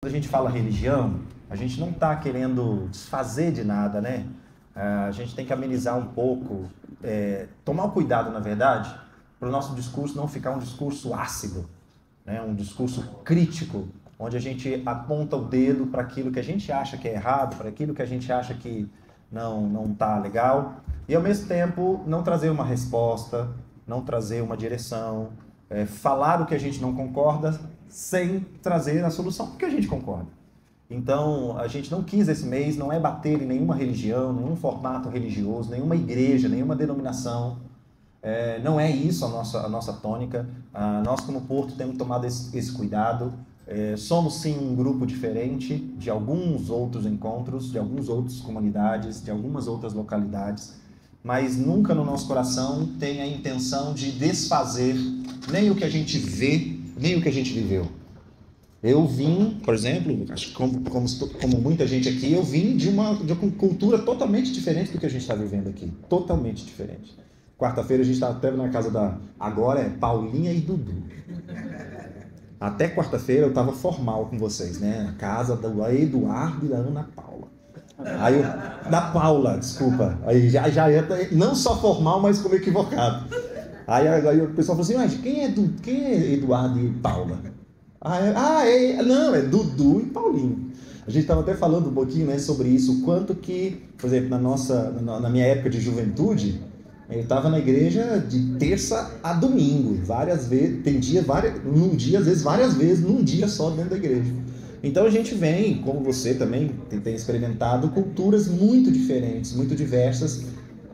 Quando a gente fala religião, a gente não está querendo desfazer de nada, né? A gente tem que amenizar um pouco, tomar o cuidado, na verdade, para o nosso discurso não ficar um discurso ácido, né? Um discurso crítico, onde a gente aponta o dedo para aquilo que a gente acha que é errado, para aquilo que a gente acha que não está legal, e ao mesmo tempo não trazer uma resposta, não trazer uma direção, falar o que a gente não concorda, sem trazer a solução, porque a gente concorda. Então, a gente não quis esse mês, não é bater em nenhuma religião, nenhum formato religioso, nenhuma igreja, nenhuma denominação. Não é isso a nossa tônica. Nós, como Porto, temos tomado esse cuidado. Somos, sim, um grupo diferente de alguns outros encontros, de algumas outras comunidades, de algumas outras localidades, mas nunca no nosso coração tem a intenção de desfazer nem o que a gente vê, nem o que a gente viveu. Eu vim, por exemplo, acho que como muita gente aqui, eu vim de uma cultura totalmente diferente do que a gente está vivendo aqui. Totalmente diferente. Quarta-feira a gente estava até na casa agora é Paulinha e Dudu. Até quarta-feira eu estava formal com vocês, né? Na casa do Eduardo e da Ana Paula. Da Paula, desculpa. Aí já não só formal, mas como equivocado. Aí o pessoal falou assim, mas quem é Eduardo e Paula? Não, é Dudu e Paulinho. A gente estava até falando um pouquinho, né, sobre isso, o quanto que, por exemplo, na minha época de juventude, eu estava na igreja de terça a domingo, várias vezes, num dia, às vezes várias vezes, num dia só dentro da igreja. Então a gente vem, como você também tem experimentado, culturas muito diferentes, muito diversas,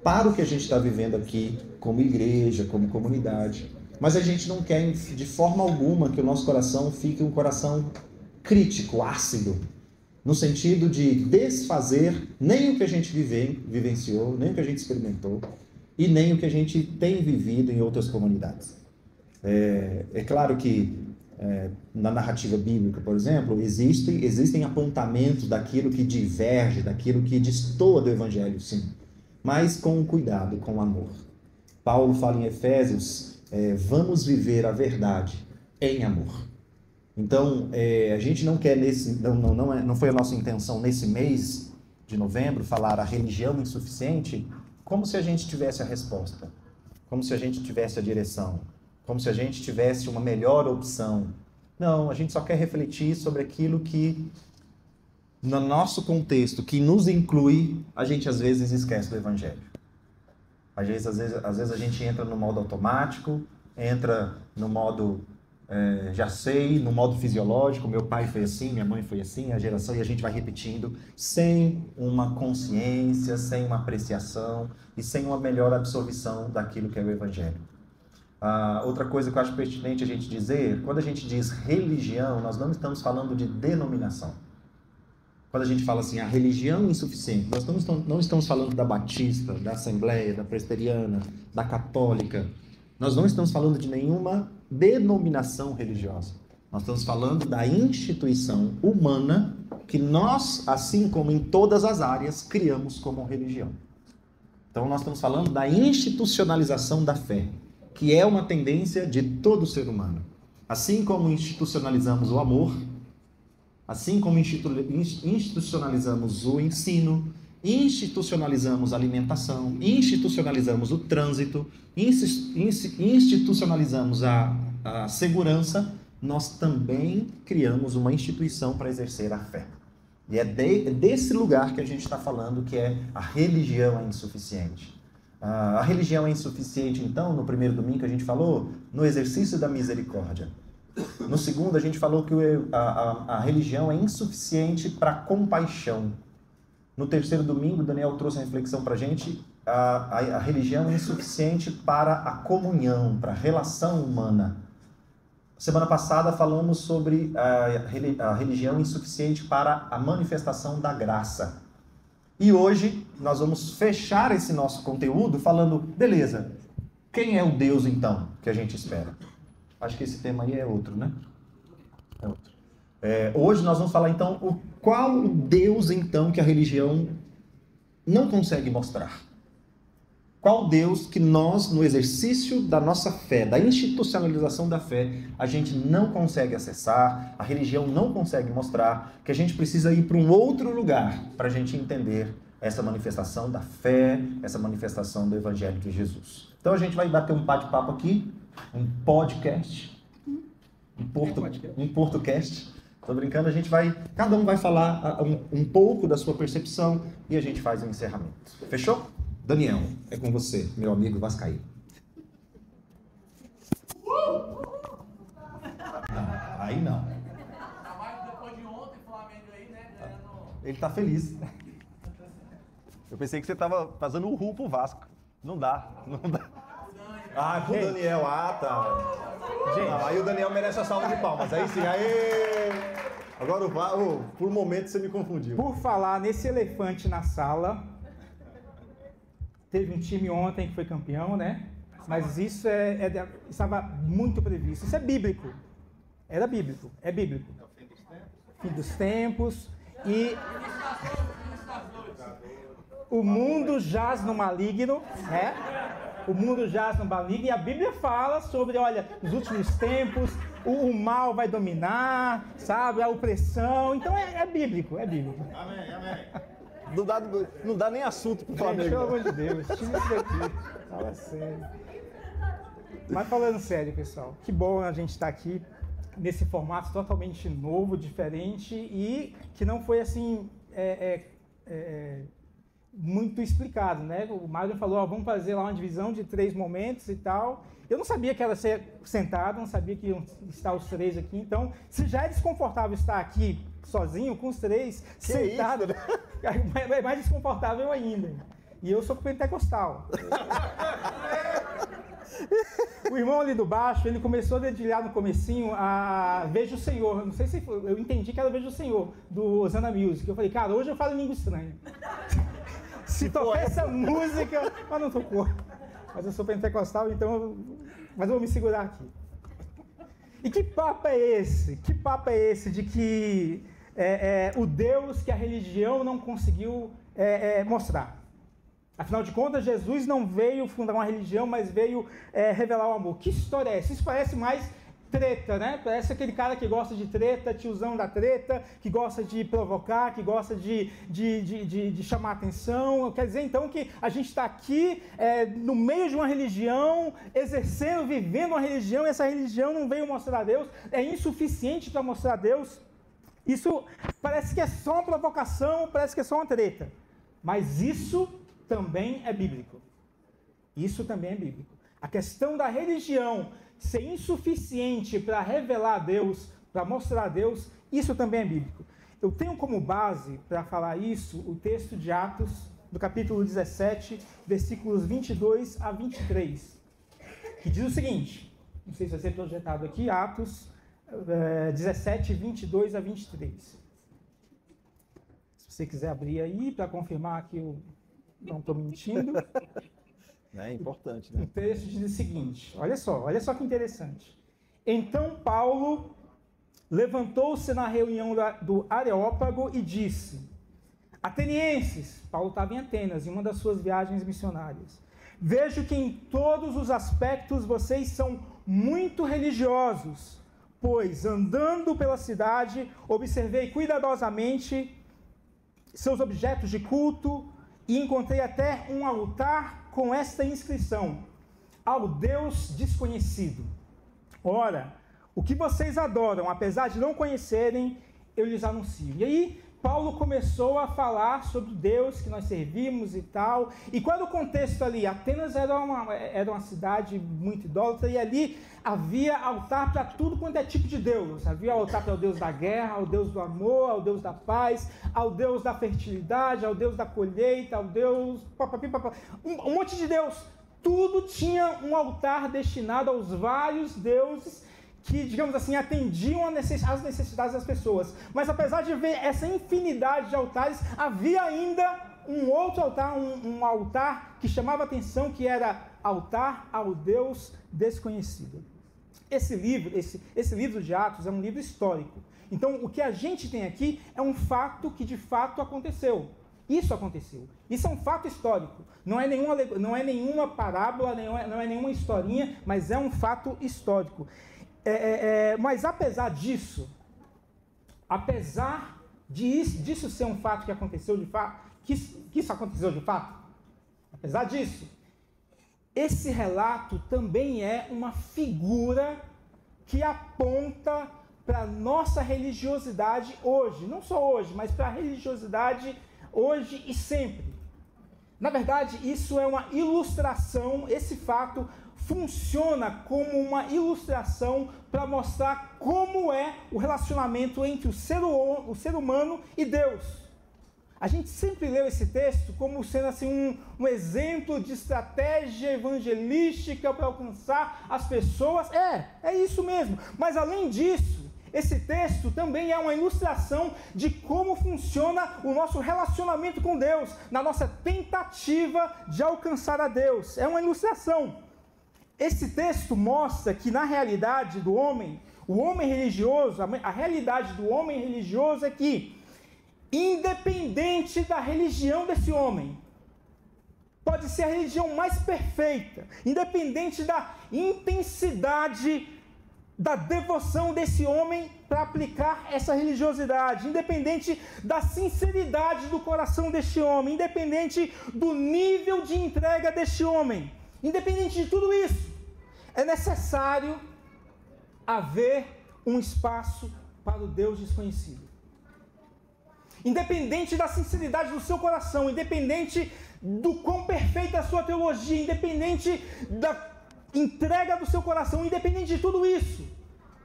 para o que a gente está vivendo aqui, como igreja, como comunidade. Mas a gente não quer, de forma alguma, que o nosso coração fique um coração crítico, ácido, no sentido de desfazer nem o que a gente vivenciou, nem o que a gente experimentou, e nem o que a gente tem vivido em outras comunidades. É claro que na narrativa bíblica, por exemplo, existem apontamentos daquilo que diverge, daquilo que destoa do evangelho, sim, mas com cuidado, com amor. Paulo fala em Efésios, vamos viver a verdade em amor. Então, a gente não quer não foi a nossa intenção nesse mês de novembro falar a religião insuficiente como se a gente tivesse a resposta, como se a gente tivesse a direção, como se a gente tivesse uma melhor opção. Não, a gente só quer refletir sobre aquilo que, no nosso contexto, que nos inclui, a gente às vezes esquece do evangelho. Às vezes a gente entra no modo automático, entra no modo já sei, no modo fisiológico, meu pai foi assim, minha mãe foi assim, a geração, e a gente vai repetindo, sem uma consciência, sem uma apreciação e sem uma melhor absorção daquilo que é o evangelho. Outra coisa que eu acho pertinente a gente dizer, quando a gente diz religião, nós não estamos falando de denominação. Quando a gente fala assim, a religião insuficiente, nós não estamos falando da batista, da assembleia, da presbiteriana, da católica. Nós não estamos falando de nenhuma denominação religiosa. Nós estamos falando da instituição humana que nós, assim como em todas as áreas, criamos como religião. Então nós estamos falando da institucionalização da fé, que é uma tendência de todo ser humano. Assim como institucionalizamos o amor, assim como institucionalizamos o ensino, institucionalizamos a alimentação, institucionalizamos o trânsito, institucionalizamos a segurança, nós também criamos uma instituição para exercer a fé. E é desse lugar que a gente está falando, que é a religião é insuficiente. A religião é insuficiente, então, no primeiro domingo que a gente falou, no exercício da misericórdia. No segundo, a gente falou que a religião é insuficiente para a compaixão. No terceiro domingo, Daniel trouxe a reflexão para a gente, a religião é insuficiente para a comunhão, para a relação humana. Semana passada falamos sobre a religião insuficiente para a manifestação da graça. E hoje nós vamos fechar esse nosso conteúdo falando, beleza, quem é o Deus então que a gente espera? Acho que esse tema aí é outro, né? É outro. Hoje nós vamos falar então qual o Deus então que a religião não consegue mostrar. Qual Deus que nós, no exercício da nossa fé, da institucionalização da fé, a gente não consegue acessar, a religião não consegue mostrar, que a gente precisa ir para um outro lugar para a gente entender essa manifestação da fé, essa manifestação do Evangelho de Jesus. Então a gente vai bater um bate-papo aqui, um podcast, um portocast. Tô brincando, cada um vai falar um pouco da sua percepção e a gente faz um encerramento. Fechou? Daniel, é com você, meu amigo vascaíno. Não, aí não. Depois de ontem, Flamengo aí, né? Ele tá feliz. Eu pensei que você tava fazendo o ru pro Vasco. Não dá. Ah, pro Daniel. Ah, tá. Gente. Não, aí o Daniel merece a salva de palmas. Aí sim, aê! Agora, por um momento, você me confundiu. Por falar nesse elefante na sala, teve um time ontem que foi campeão, né? Mas isso estava muito previsto. Isso é bíblico. Era bíblico. É bíblico. Fim dos tempos. E o mundo jaz no maligno, né? O mundo jaz no maligno. E a Bíblia fala sobre, olha, nos últimos tempos, o mal vai dominar, sabe? A opressão. Então é bíblico, é bíblico. Amém, amém. Não dá nem assunto pro Flamengo. Pelo amor de Deus, tira isso daqui. Fala sério. Mas falando sério, pessoal, que bom a gente estar aqui nesse formato totalmente novo, diferente e que não foi assim muito explicado, né? O Mário falou, ó, vamos fazer lá uma divisão de 3 momentos e tal. Eu não sabia que era ser sentado, não sabia que iam estar os 3 aqui. Então, se já é desconfortável estar aqui sozinho, com os 3, sentado, né? É mais desconfortável ainda. E eu sou pentecostal. O irmão ali do baixo, ele começou a dedilhar no comecinho a Veja o Senhor. Não sei se foi, eu entendi que era Veja o Senhor, do Osana Music. Eu falei, cara, hoje eu falo língua estranha. Se tocar essa música... Mas não tocou. Mas eu sou pentecostal, então... Mas eu vou me segurar aqui. E que papo é esse? Que papo é esse de que o Deus que a religião não conseguiu mostrar? Afinal de contas, Jesus não veio fundar uma religião, mas veio revelar o amor. Que história é essa? Isso parece mais treta, né? Parece aquele cara que gosta de treta, tiozão da treta, que gosta de provocar, que gosta de chamar atenção. Quer dizer, então, que a gente está aqui no meio de uma religião, exercendo, vivendo uma religião, e essa religião não veio mostrar a Deus, é insuficiente para mostrar a Deus. Isso parece que é só uma provocação, parece que é só uma treta. Mas isso também é bíblico. Isso também é bíblico. A questão da religião ser insuficiente para revelar a Deus, para mostrar a Deus, isso também é bíblico. Eu tenho como base para falar isso o texto de Atos, do capítulo 17, versículos 22 a 23, que diz o seguinte, não sei se vai ser projetado aqui, Atos 17, 22 a 23. Se você quiser abrir aí para confirmar que eu não estou mentindo. É importante, né? O texto diz o seguinte, olha só que interessante. Então Paulo levantou-se na reunião do Areópago e disse, Atenienses, Paulo estava em Atenas, em uma das suas viagens missionárias, vejo que em todos os aspectos vocês são muito religiosos, pois andando pela cidade, observei cuidadosamente seus objetos de culto e encontrei até um altar com esta inscrição, ao Deus desconhecido. Ora, o que vocês adoram, apesar de não conhecerem, eu lhes anuncio. E aí, Paulo começou a falar sobre o Deus que nós servimos e tal. E qual era o contexto ali? Atenas era uma cidade muito idólatra e ali havia altar para tudo quanto é tipo de Deus. Havia altar para o Deus da guerra, ao Deus do amor, ao Deus da paz, ao Deus da fertilidade, ao Deus da colheita, ao Deus... Um monte de Deus. Tudo tinha um altar destinado aos vários deuses que, digamos assim, atendiam às necessidades das pessoas. Mas apesar de ver essa infinidade de altares, havia ainda um outro altar, um altar que chamava atenção, que era altar ao Deus desconhecido. Esse livro de Atos é um livro histórico. Então, o que a gente tem aqui é um fato que de fato aconteceu. Isso aconteceu. Isso é um fato histórico. Não é nenhuma parábola, não é nenhuma historinha, mas é um fato histórico. Mas apesar disso ser um fato que aconteceu de fato, que isso aconteceu de fato, apesar disso, esse relato também é uma figura que aponta para a nossa religiosidade hoje. Não só hoje, mas para a religiosidade hoje e sempre. Na verdade, isso é uma ilustração, esse fato funciona como uma ilustração para mostrar como é o relacionamento entre o ser humano e Deus. A gente sempre leu esse texto como sendo assim um exemplo de estratégia evangelística para alcançar as pessoas. É isso mesmo. Mas além disso, esse texto também é uma ilustração de como funciona o nosso relacionamento com Deus, na nossa tentativa de alcançar a Deus. É uma ilustração. Esse texto mostra que na realidade do homem, o homem religioso, a realidade do homem religioso é que, independente da religião desse homem, pode ser a religião mais perfeita, independente da intensidade da devoção desse homem para aplicar essa religiosidade, independente da sinceridade do coração deste homem, independente do nível de entrega deste homem, independente de tudo isso, é necessário haver um espaço para o Deus desconhecido. Independente da sinceridade do seu coração, independente do quão perfeita é a sua teologia, independente da entrega do seu coração, independente de tudo isso,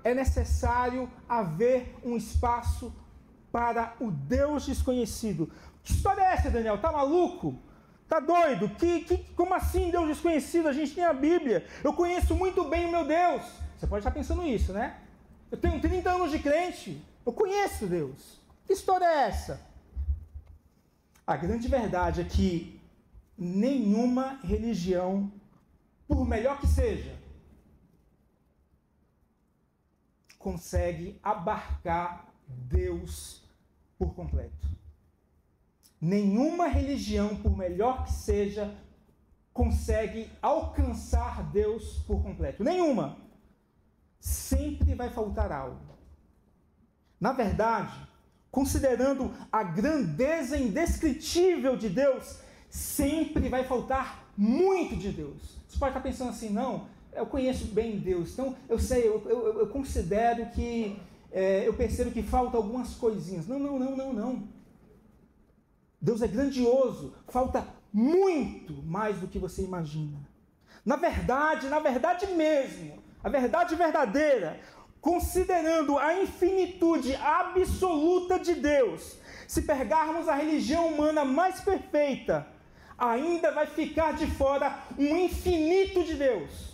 é necessário haver um espaço para o Deus desconhecido. Que história é essa, Daniel? Tá maluco? Tá doido? Como assim Deus desconhecido? A gente tem a Bíblia. Eu conheço muito bem o meu Deus. Você pode estar pensando isso, né? Eu tenho 30 anos de crente. Eu conheço Deus. Que história é essa? A grande verdade é que nenhuma religião, por melhor que seja, consegue abarcar Deus por completo. Nenhuma religião, por melhor que seja, consegue alcançar Deus por completo. Nenhuma. Sempre vai faltar algo. Na verdade, considerando a grandeza indescritível de Deus, sempre vai faltar muito de Deus. Você pode estar pensando assim, não, eu conheço bem Deus, então eu sei, eu considero que, eu percebo que falta algumas coisinhas. Não. Deus é grandioso, falta muito mais do que você imagina. Na verdade mesmo, a verdade verdadeira, considerando a infinitude absoluta de Deus, se pegarmos a religião humana mais perfeita, ainda vai ficar de fora um infinito de Deus.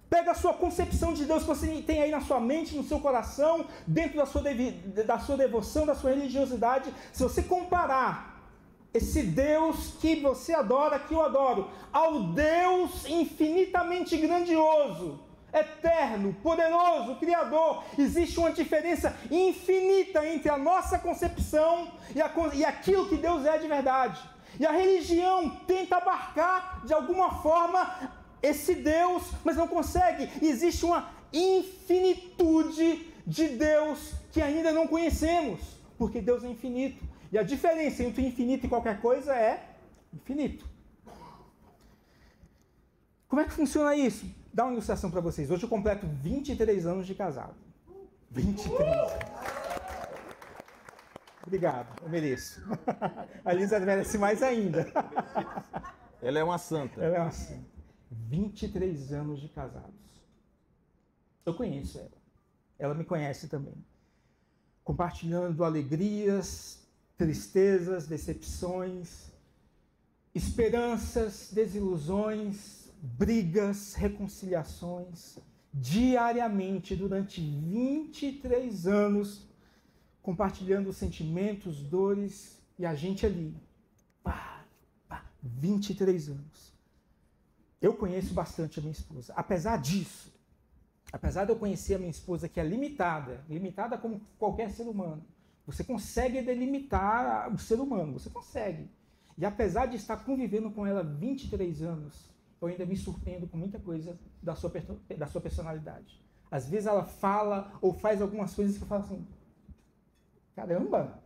Pega a sua concepção de Deus que você tem aí na sua mente, no seu coração, dentro da sua devoção, da sua religiosidade. Se você comparar esse Deus que você adora, que eu adoro, ao Deus infinitamente grandioso, eterno, poderoso, criador, existe uma diferença infinita entre a nossa concepção e aquilo que Deus é de verdade. E a religião tenta abarcar de alguma forma esse Deus, mas não consegue. Existe uma infinitude de Deus que ainda não conhecemos, porque Deus é infinito. E a diferença entre infinito e qualquer coisa é infinito. Como é que funciona isso? Dá uma ilustração para vocês. Hoje eu completo 23 anos de casado. 23 anos. Obrigado, eu mereço. A Lisa merece mais ainda. Ela é uma santa. Ela é uma santa. 23 anos de casados. Eu conheço ela. Ela me conhece também. Compartilhando alegrias, tristezas, decepções, esperanças, desilusões, brigas, reconciliações, diariamente, durante 23 anos, compartilhando sentimentos, dores, e a gente ali. 23 anos. Eu conheço bastante a minha esposa. Apesar disso, apesar de eu conhecer a minha esposa, que é limitada como qualquer ser humano, Você consegue delimitar o ser humano, você consegue. E apesar de estar convivendo com ela 23 anos, eu ainda me surpreendo com muita coisa da sua personalidade. Às vezes ela fala ou faz algumas coisas que eu falo assim, caramba!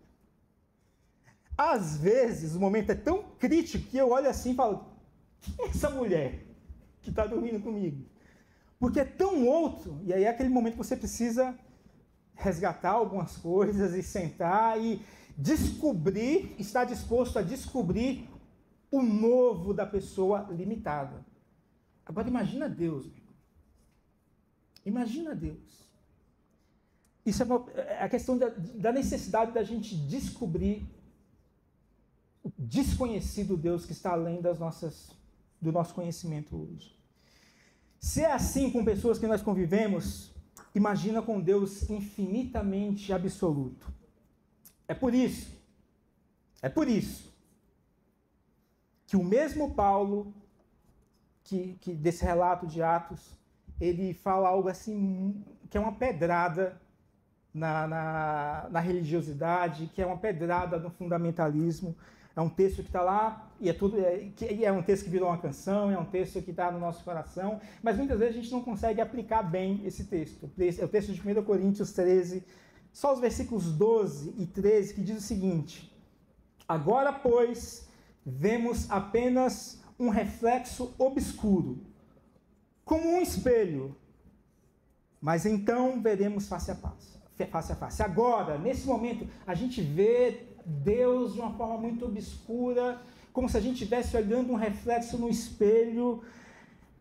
Às vezes o momento é tão crítico que eu olho assim e falo, quem é essa mulher que está dormindo comigo? Porque é tão outro, e aí é aquele momento que você precisa resgatar algumas coisas e sentar e descobrir, estar disposto a descobrir o novo da pessoa limitada. Agora imagina Deus, meu irmão. Imagina Deus. Isso é a questão da necessidade da gente descobrir o desconhecido Deus que está além do nosso conhecimento hoje. Se é assim com pessoas que nós convivemos, imagina com Deus infinitamente absoluto. É por isso que o mesmo Paulo, que desse relato de Atos, ele fala algo assim, que é uma pedrada na religiosidade, que é uma pedrada no fundamentalismo. É um texto que está lá, e é um texto que virou uma canção, é um texto que está no nosso coração, mas muitas vezes a gente não consegue aplicar bem esse texto. É o texto de 1 Coríntios 13, só os versículos 12 e 13, que diz o seguinte: agora, pois, vemos apenas um reflexo obscuro, como um espelho, mas então veremos face a face. Agora, nesse momento, a gente vê Deus de uma forma muito obscura, como se a gente estivesse olhando um reflexo no espelho,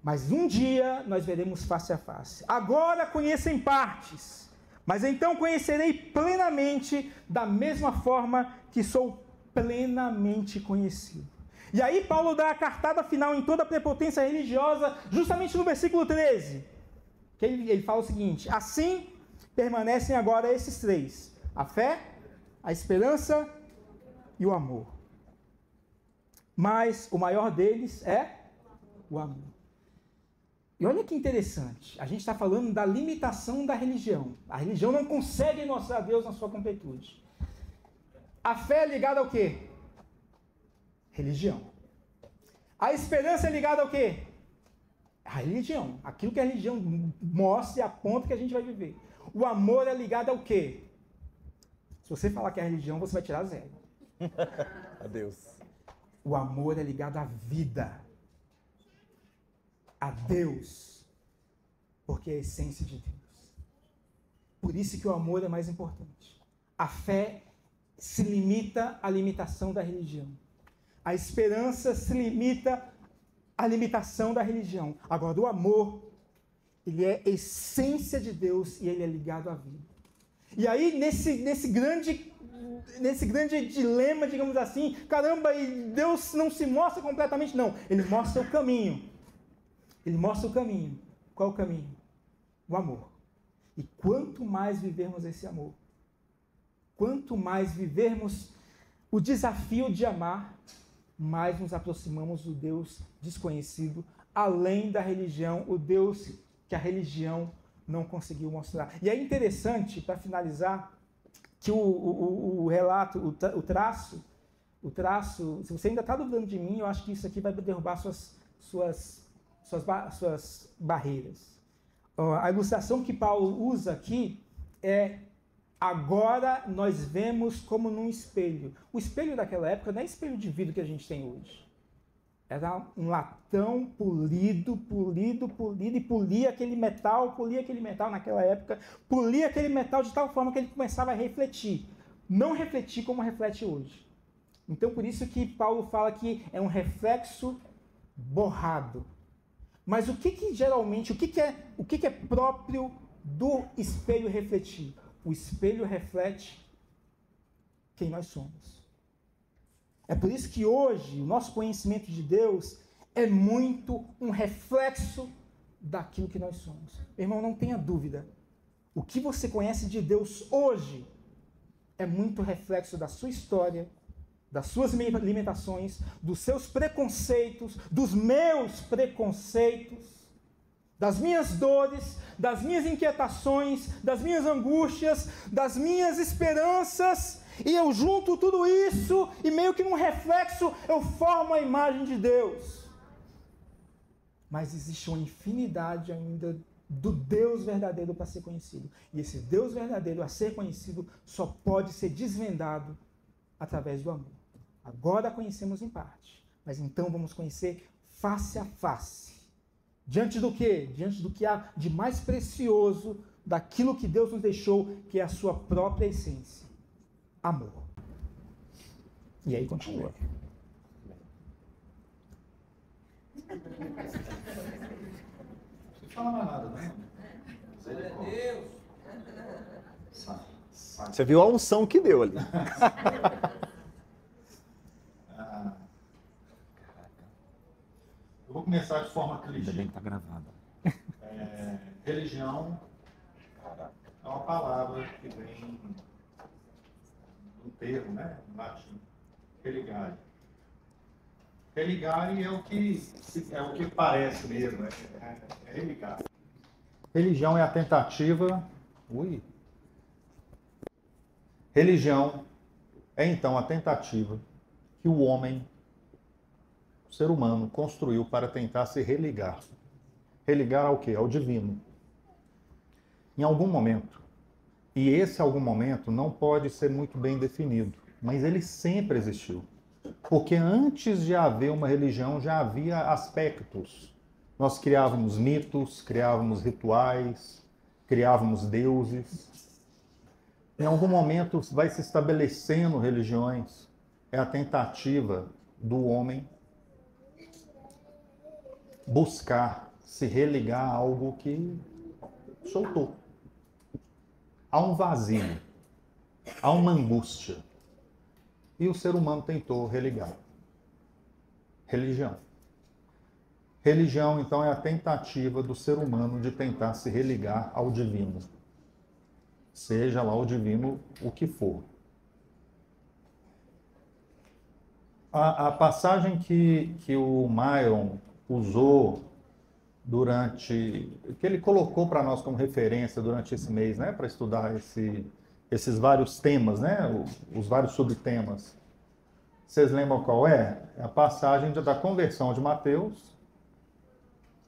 mas um dia nós veremos face a face. Agora conheço em partes, mas então conhecerei plenamente, da mesma forma que sou plenamente conhecido. E aí Paulo dá a cartada final em toda a prepotência religiosa, justamente no versículo 13, que ele fala o seguinte: assim permanecem agora esses três: a fé, a esperança e o amor. Mas o maior deles é o amor. E olha que interessante, a gente está falando da limitação da religião. A religião não consegue mostrar Deus na sua completude. A fé é ligada ao quê? Religião. A esperança é ligada ao quê? A religião. Aquilo que a religião mostra e aponta que a gente vai viver. O amor é ligado ao quê? Se você falar que é religião, você vai tirar 0. Adeus. O amor é ligado à vida. A Deus. Porque é a essência de Deus. Por isso que o amor é mais importante. A fé se limita à limitação da religião. A esperança se limita à limitação da religião. Agora, o amor, ele é a essência de Deus e ele é ligado à vida. E aí, nesse grande dilema, digamos assim, caramba, e Deus não se mostra completamente, não. Ele mostra o caminho. Ele mostra o caminho. Qual é o caminho? O amor. E quanto mais vivermos esse amor, quanto mais vivermos o desafio de amar, mais nos aproximamos do Deus desconhecido, além da religião, o Deus que a religião não conseguiu mostrar. E é interessante, para finalizar, que o relato, o traço, se você ainda está duvidando de mim, eu acho que isso aqui vai derrubar suas barreiras. A ilustração que Paulo usa aqui é: agora nós vemos como num espelho. O espelho daquela época não é espelho de vidro que a gente tem hoje. Era um latão polido, e polia aquele metal naquela época, polia aquele metal de tal forma que ele começava a refletir. Não refletir como reflete hoje. Então, por isso que Paulo fala que é um reflexo borrado. Mas o que geralmente, o que é próprio do espelho refletir? O espelho reflete quem nós somos. É por isso que hoje o nosso conhecimento de Deus é muito um reflexo daquilo que nós somos. Irmão, não tenha dúvida. O que você conhece de Deus hoje é muito reflexo da sua história, das suas limitações, dos seus preconceitos, dos meus preconceitos. das minhas dores, das minhas inquietações, das minhas angústias, das minhas esperanças, e eu junto tudo isso, e meio que num reflexo eu formo a imagem de Deus. Mas existe uma infinidade ainda do Deus verdadeiro para ser conhecido. E esse Deus verdadeiro a ser conhecido só pode ser desvendado através do amor. Agora conhecemos em parte, mas então vamos conhecer face a face. Diante do quê? Diante do que há de mais precioso daquilo que Deus nos deixou, que é a sua própria essência. Amor. E aí continua. Não fala mais nada, né? Você viu a unção que deu ali. Eu vou começar de forma clichê. Ainda bem que está gravado. Religião é uma palavra que vem do termo, né? Em latim. Religare. Religare é o que parece mesmo, é religar. Religião é a tentativa. Religião é então a tentativa que o homem, o ser humano, construiu para tentar se religar. Religar ao quê? Ao divino. Em algum momento. E esse algum momento não pode ser muito bem definido, mas ele sempre existiu. Porque antes de haver uma religião já havia aspectos. Nós criávamos mitos, criávamos rituais, criávamos deuses. Em algum momento vai se estabelecendo religiões. É a tentativa do homem buscar se religar a algo que soltou. Há um vazio, há uma angústia. E o ser humano tentou religar. Religião. Religião, então, é a tentativa do ser humano de tentar se religar ao divino. Seja lá o divino o que for. A passagem que o Myron usou que ele colocou para nós como referência durante esse mês, né, para estudar esses vários temas, né, os vários subtemas. Vocês lembram qual é? É a passagem da conversão de Mateus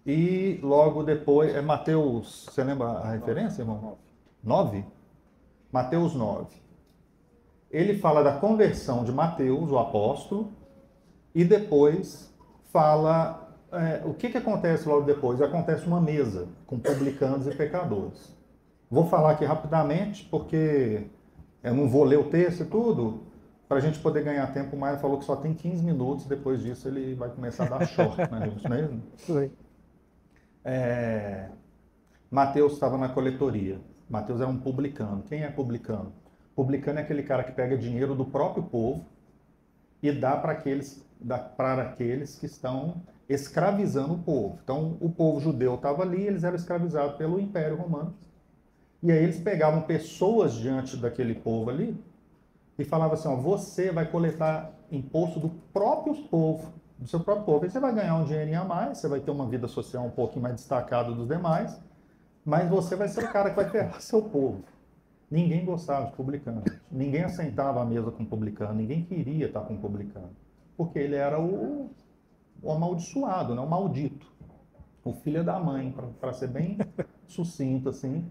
e logo depois, é Mateus, você lembra a referência, irmão? 9? Mateus 9. Ele fala da conversão de Mateus, o apóstolo, e depois fala... o que acontece logo depois? Acontece uma mesa com publicanos e pecadores. Vou falar aqui rapidamente, porque eu não vou ler o texto e tudo, para a gente poder ganhar tempo. O Maio falou que só tem 15 minutos, depois disso ele vai começar a dar short, né? Isso mesmo? Foi. Mateus estava na coletoria. Mateus era um publicano. Quem é publicano? Publicano é aquele cara que pega dinheiro do próprio povo e dá para aqueles que estão escravizando o povo. Então, o povo judeu estava ali, eles eram escravizados pelo Império Romano. E aí eles pegavam pessoas diante daquele povo ali e falavam assim, ó, você vai coletar imposto do próprio povo, do seu próprio povo. Aí você vai ganhar um dinheirinho a mais, você vai ter uma vida social um pouquinho mais destacada dos demais, mas você vai ser o cara que vai ferrar seu povo. Ninguém gostava de publicano. Ninguém assentava à mesa com publicano, ninguém queria estar com publicano. Porque ele era o amaldiçoado, né? O maldito. O filho da mãe, para ser bem sucinto assim.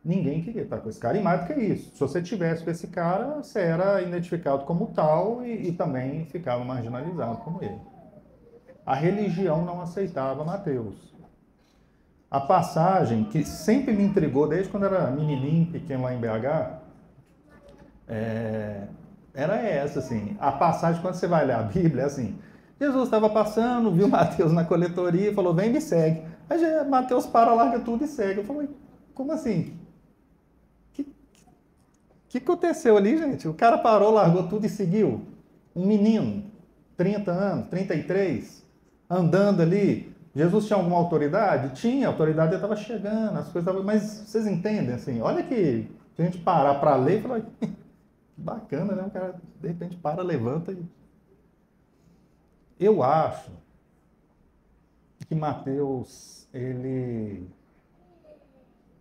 Ninguém queria estar com esse cara. E mais do que isso, se você tivesse com esse cara, você era identificado como tal e também ficava marginalizado como ele. A religião não aceitava Mateus. A passagem que sempre me intrigou, desde quando era menininho, pequeno lá em BH, era essa, assim. A passagem, quando você vai ler a Bíblia, é assim... Jesus estava passando, viu Mateus na coletoria e falou, vem, me segue. Aí Mateus para, larga tudo e segue. Eu falei, como assim? O que aconteceu ali, gente? O cara parou, largou tudo e seguiu. Um menino, 30 anos, 33, andando ali. Jesus tinha alguma autoridade? Tinha, a autoridade estava chegando, as coisas estavam... Mas vocês entendem, assim, olha que se a gente parar para ler, fala, que bacana, né? O cara, de repente, para, levanta e... Eu acho que Mateus, ele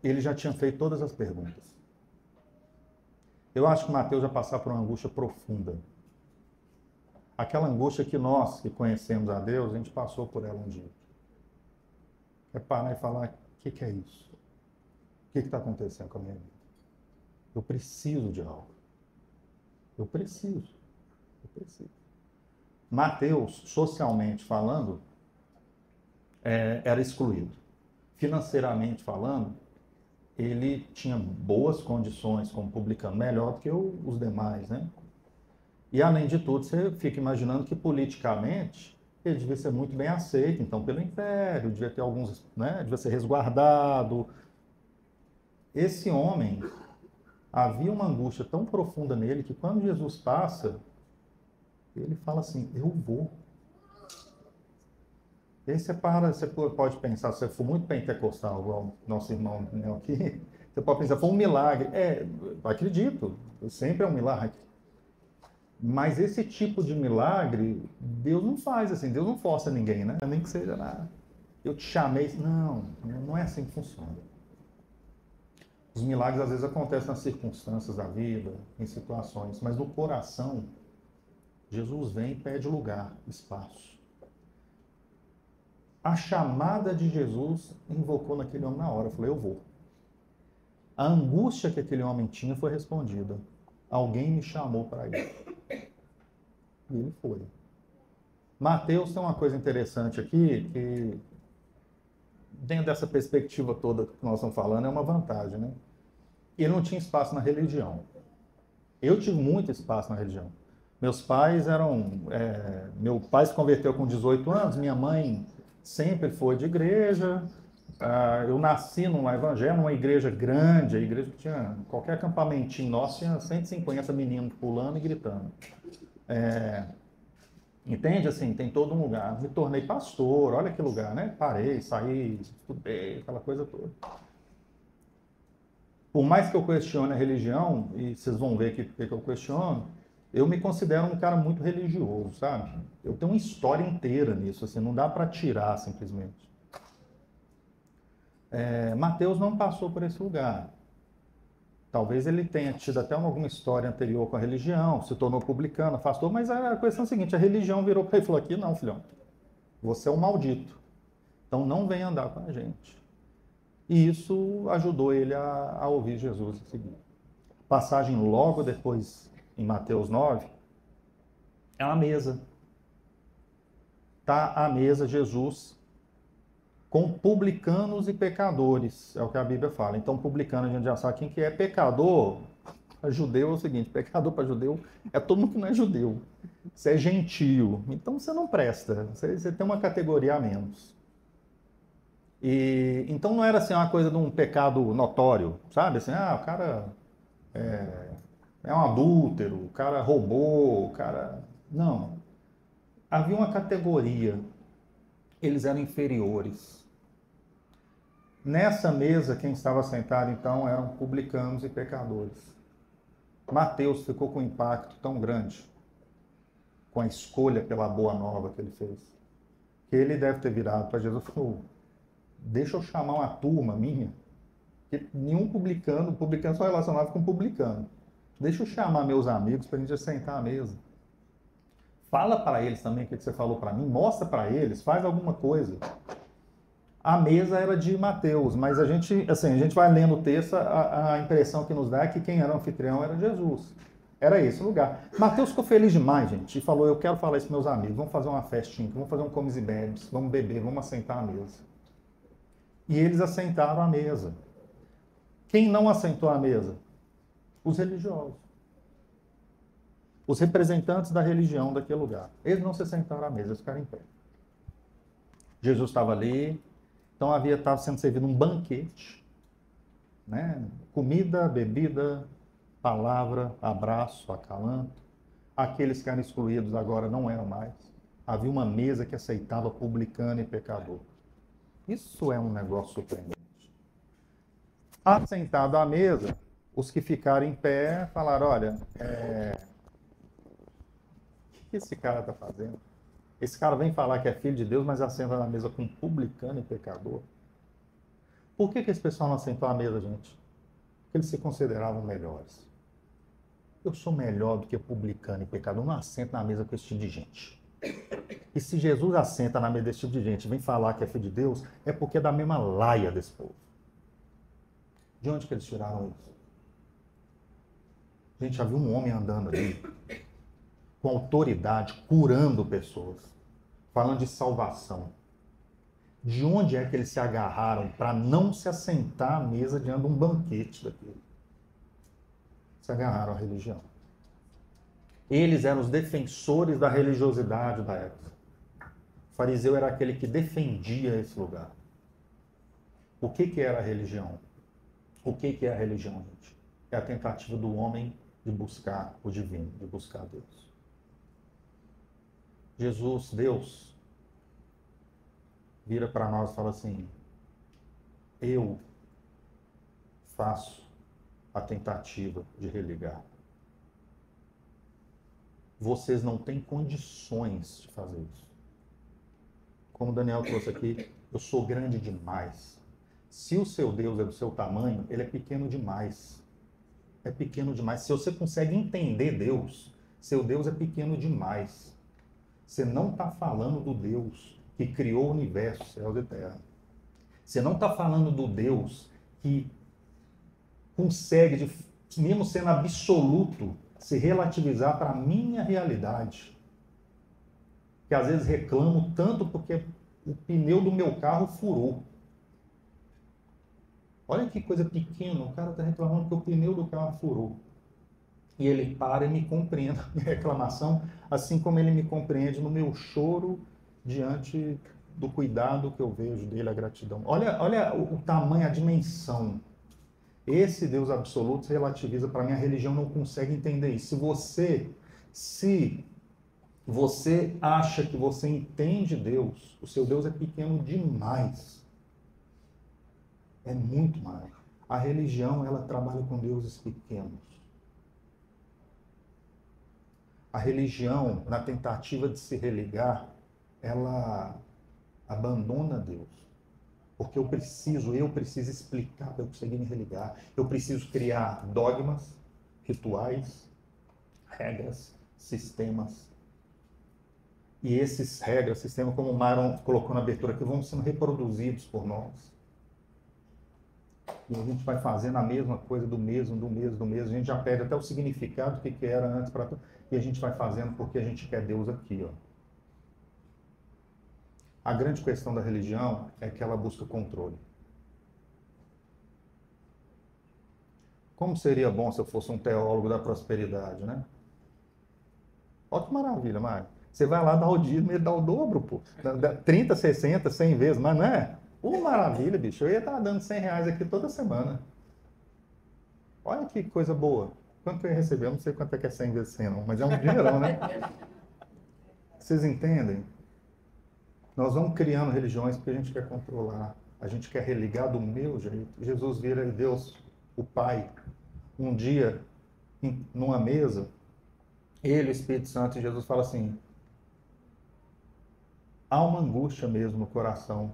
já tinha feito todas as perguntas. Eu acho que Mateus já passou por uma angústia profunda. Aquela angústia que nós, que conhecemos a Deus, a gente passou por ela um dia. É parar e falar, o que é isso? O que está acontecendo com a minha vida? Eu preciso de algo. Eu preciso. Mateus, socialmente falando, era excluído. Financeiramente falando, ele tinha boas condições como publicano, melhor do que os demais, né? E, além de tudo, você fica imaginando que, politicamente, ele devia ser muito bem aceito, então, pelo Império, devia ter alguns, né? Devia ser resguardado. Esse homem, havia uma angústia tão profunda nele que, quando Jesus passa, ele fala assim, eu vou. E aí você pode pensar, se você for muito pentecostal, igual nosso irmão Nel aqui, você pode pensar, foi um milagre. Acredito, sempre é um milagre. Mas esse tipo de milagre, Deus não faz assim, Deus não força ninguém, né? Nem que seja nada. Eu te chamei, não é assim que funciona. Os milagres às vezes acontecem nas circunstâncias da vida, em situações, mas no coração, Jesus vem e pede lugar, espaço. A chamada de Jesus invocou naquele homem na hora. Eu falei, eu vou. A angústia que aquele homem tinha foi respondida. Alguém me chamou para ir. E ele foi. Mateus tem uma coisa interessante aqui, que dentro dessa perspectiva toda que nós estamos falando, é uma vantagem, né? Ele não tinha espaço na religião. Eu tive muito espaço na religião. Meus pais meu pai se converteu com 18 anos, minha mãe sempre foi de igreja. Eu nasci num evangelho, numa igreja grande, a igreja que tinha, qualquer acampamentinho nosso, tinha 150 meninos pulando e gritando. Entende? Assim, tem todo um lugar. Me tornei pastor, olha que lugar, né? Parei, saí, estudei, aquela coisa toda. Por mais que eu questione a religião, e vocês vão ver que eu questiono, eu me considero um cara muito religioso, sabe? Eu tenho uma história inteira nisso, assim, não dá para tirar simplesmente. Mateus não passou por esse lugar. Talvez ele tenha tido até alguma história anterior com a religião, se tornou publicano, afastou, mas a questão é a seguinte, a religião virou para ele e falou aqui, não, filhão, você é um maldito, então não vem andar com a gente. E isso ajudou ele a ouvir Jesus em seguida. Passagem logo depois, em Mateus 9, é uma mesa. Está à mesa Jesus com publicanos e pecadores, é o que a Bíblia fala. Então, publicano, a gente já sabe quem que é. Pecador, para judeu é o seguinte, pecador para judeu é todo mundo que não é judeu. Você é gentio, então você não presta, você tem uma categoria a menos. Então não era assim uma coisa de um pecado notório, sabe? Assim, o cara é um adúltero, o cara roubou, o cara... Não. Havia uma categoria. Eles eram inferiores. Nessa mesa, quem estava sentado, então, eram publicanos e pecadores. Mateus ficou com um impacto tão grande com a escolha pela boa nova que ele fez, que ele deve ter virado para Jesus e falou, deixa eu chamar uma turma minha, que nenhum publicano só relacionava com publicano. Deixa eu chamar meus amigos para a gente sentar à mesa. Fala para eles também o que você falou para mim, mostra para eles, faz alguma coisa. A mesa era de Mateus, mas a gente vai lendo o texto, a impressão que nos dá é que quem era o anfitrião era Jesus. Era esse o lugar. Mateus ficou feliz demais, gente, e falou, eu quero falar isso para meus amigos, vamos fazer uma festinha, vamos fazer um comes e bebes, vamos beber, vamos assentar à mesa. E eles assentaram à mesa. Quem não assentou à mesa? Os religiosos. Os representantes da religião daquele lugar. Eles não se sentaram à mesa, eles ficaram em pé. Jesus estava ali, então estava sendo servido um banquete, né? Comida, bebida, palavra, abraço, acalanto. Aqueles que eram excluídos agora não eram mais. Havia uma mesa que aceitava publicano e pecador. Isso é um negócio surpreendente. Assentado à mesa, os que ficaram em pé falaram, olha, o que esse cara está fazendo? Esse cara vem falar que é filho de Deus, mas assenta na mesa com publicano e pecador. Por que esse pessoal não assentou à mesa, gente? Porque eles se consideravam melhores. Eu sou melhor do que publicano e pecador, não assento na mesa com esse tipo de gente. E se Jesus assenta na mesa desse tipo de gente e vem falar que é filho de Deus, é porque é da mesma laia desse povo. De onde que eles tiraram isso? A gente já viu um homem andando ali, com autoridade, curando pessoas, falando de salvação. De onde é que eles se agarraram para não se assentar à mesa diante de um banquete daquele? Se agarraram à religião. Eles eram os defensores da religiosidade da época. O fariseu era aquele que defendia esse lugar. O que era a religião? O que é a religião, gente? É a tentativa do homem de buscar o divino, de buscar Deus. Jesus, Deus, vira para nós e fala assim: eu faço a tentativa de religar. Vocês não têm condições de fazer isso. Como o Daniel trouxe aqui, eu sou grande demais. Se o seu Deus é do seu tamanho, ele é pequeno demais. É pequeno demais. Se você consegue entender Deus, seu Deus é pequeno demais. Você não está falando do Deus que criou o universo, céus e terra. Você não está falando do Deus que consegue, mesmo sendo absoluto, se relativizar para a minha realidade. Que às vezes reclamo tanto porque o pneu do meu carro furou. Olha que coisa pequena, o cara está reclamando que o pneu do carro furou. E ele para e me compreende a minha reclamação, assim como ele me compreende no meu choro diante do cuidado que eu vejo dele, a gratidão. Olha o tamanho, a dimensão. Esse Deus absoluto se relativiza para mim, a religião não consegue entender isso. Se você acha que você entende Deus, o seu Deus é pequeno demais. É muito mais. A religião, ela trabalha com deuses pequenos. A religião, na tentativa de se religar, ela abandona Deus. Porque eu preciso explicar para eu conseguir me religar. Eu preciso criar dogmas, rituais, regras, sistemas. E esses regras, sistemas, como o Myron colocou na abertura aqui, vão sendo reproduzidos por nós. E a gente vai fazendo a mesma coisa do mesmo. A gente já perde até o significado do que era antes para tudo. E a gente vai fazendo porque a gente quer Deus aqui, ó. A grande questão da religião é que ela busca controle. Como seria bom se eu fosse um teólogo da prosperidade, né? Olha que maravilha, Mário. Você vai lá dar o dízimo e ele dá o dobro, pô. 30, 60, 100 vezes, mas não é? Maravilha, bicho. Eu ia estar dando 100 reais aqui toda semana. Olha que coisa boa. Quanto que eu ia receber? Eu não sei quanto é que é 100 vezes 100, não, mas é um dinheirão, né? Vocês entendem? Nós vamos criando religiões porque a gente quer controlar. A gente quer religar do meu jeito. Jesus vira Deus, o Pai. Um dia, numa mesa, ele, o Espírito Santo e Jesus falam assim: há uma angústia mesmo no coração.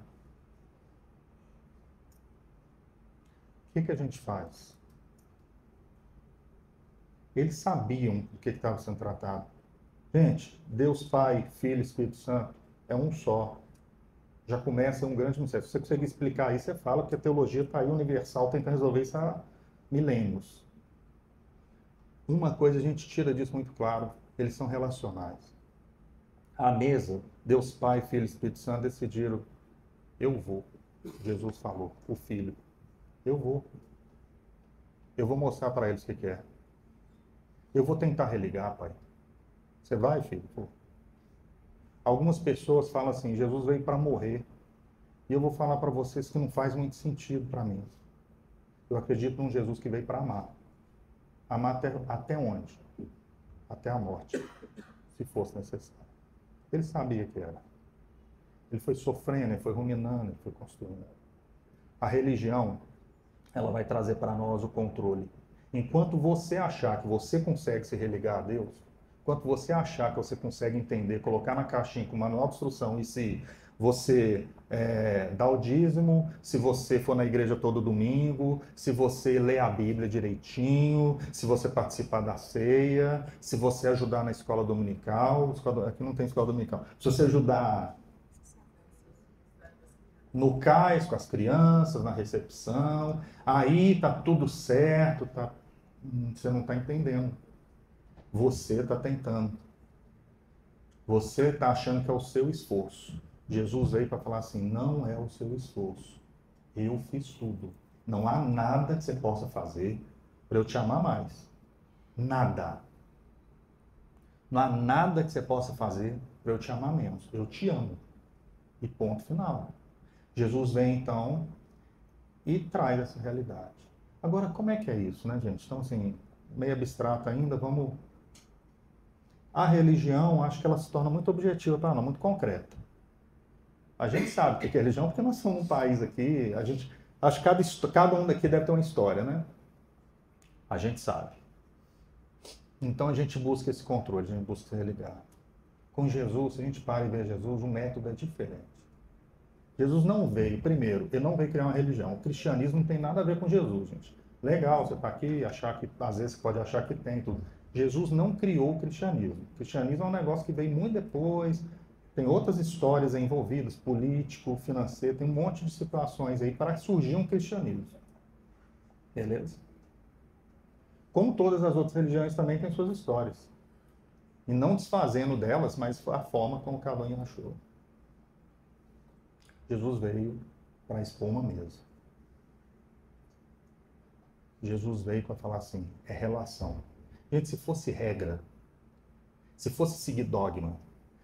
O que a gente faz? Eles sabiam do que estava sendo tratado. Gente, Deus Pai, Filho, Espírito Santo é um só. Já começa um grande mistério. Se você conseguir explicar isso, você fala, porque a teologia está aí universal, tentando resolver isso há milênios. Uma coisa a gente tira disso muito claro: eles são relacionais. À mesa, Deus Pai, Filho e Espírito Santo decidiram: eu vou. Jesus falou, o Filho. Eu vou. Eu vou mostrar para eles o que é. Eu vou tentar religar, Pai. Você vai, filho? Pô. Algumas pessoas falam assim: Jesus veio para morrer. E eu vou falar para vocês que não faz muito sentido para mim. Eu acredito num Jesus que veio para amar. Amar até onde? Até a morte, se fosse necessário. Ele sabia que era. Ele foi sofrendo, ele foi ruminando, ele foi construindo. A religião, ela vai trazer para nós o controle. Enquanto você achar que você consegue se religar a Deus, Enquanto você achar que você consegue entender, colocar na caixinha com manual de instrução, e se você dá o dízimo, se você for na igreja todo domingo, se você lê a Bíblia direitinho, se você participar da ceia, se você ajudar na escola dominical, aqui não tem escola dominical, se você ajudar no cais com as crianças, na recepção, aí tá tudo certo, você não está entendendo. Você está tentando. Você está achando que é o seu esforço. Jesus veio para falar assim, não é o seu esforço. Eu fiz tudo. Não há nada que você possa fazer para eu te amar mais. Nada. Não há nada que você possa fazer para eu te amar menos. Eu te amo. E ponto final. Jesus vem então e traz essa realidade. Agora, como é que é isso, né, gente? Então, assim, meio abstrato ainda, vamos... A religião, acho que ela se torna muito objetiva para nós, muito concreta. A gente sabe o que é religião, porque nós somos um país aqui, acho que cada um daqui deve ter uma história, né? A gente sabe. Então a gente busca esse controle, a gente busca se religar. Com Jesus, se a gente para e vê Jesus, o método é diferente. Jesus não veio, primeiro, ele não veio criar uma religião. O cristianismo não tem nada a ver com Jesus, gente. Legal, você está aqui, achar que, às vezes você pode achar que tem tudo. Jesus não criou o cristianismo. O cristianismo é um negócio que veio muito depois, tem outras histórias envolvidas, político, financeiro, tem um monte de situações aí para surgir um cristianismo. Beleza? Como todas as outras religiões também têm suas histórias. E não desfazendo delas, mas a forma como cada um achou. Jesus veio para expor uma mesa. Jesus veio para falar assim, é relação. Gente, se fosse regra, se fosse seguir dogma,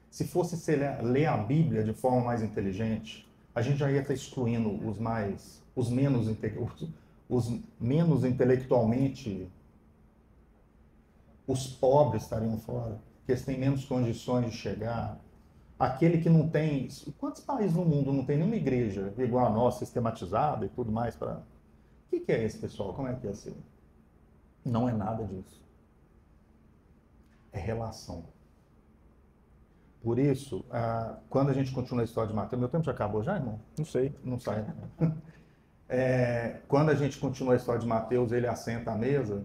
se fosse ler a Bíblia de forma mais inteligente, a gente já ia estar excluindo os menos intelectualmente, os pobres estariam fora, porque eles têm menos condições de chegar. Aquele que não tem... Quantos países no mundo não tem nenhuma igreja igual a nossa, sistematizada e tudo mais para... O que é esse, pessoal? Como é que é assim? Não é nada disso. É relação. Por isso, quando a gente continua a história de Mateus... Meu tempo já acabou já, irmão? Não sei. Não sai. Quando a gente continua a história de Mateus, ele assenta à mesa,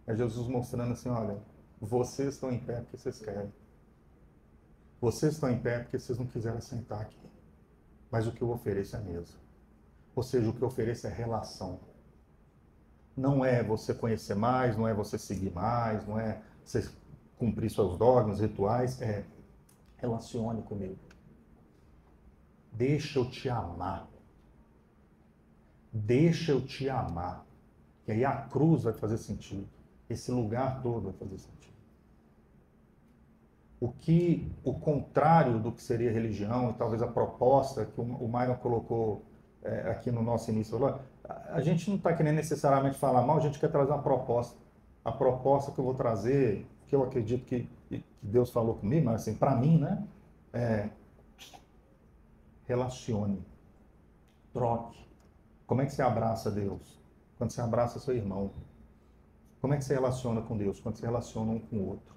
é Jesus mostrando assim, olha, vocês estão em pé porque vocês querem. Vocês estão em pé porque vocês não quiseram sentar aqui. Mas o que eu ofereço é mesa. Ou seja, o que eu ofereço é relação. Não é você conhecer mais, não é você seguir mais, não é você cumprir seus dogmas, rituais, é relacione comigo. Deixa eu te amar. Deixa eu te amar. E aí a cruz vai fazer sentido. Esse lugar todo vai fazer sentido. O contrário do que seria religião, e talvez a proposta que o Myron colocou aqui no nosso início, a gente não está querendo necessariamente falar mal, a gente quer trazer uma proposta. A proposta que eu vou trazer, que eu acredito que Deus falou comigo, mas assim, para mim, né? Relacione. Troque. Como é que você abraça Deus? Quando você abraça seu irmão. Como é que você relaciona com Deus? Quando você relaciona um com o outro.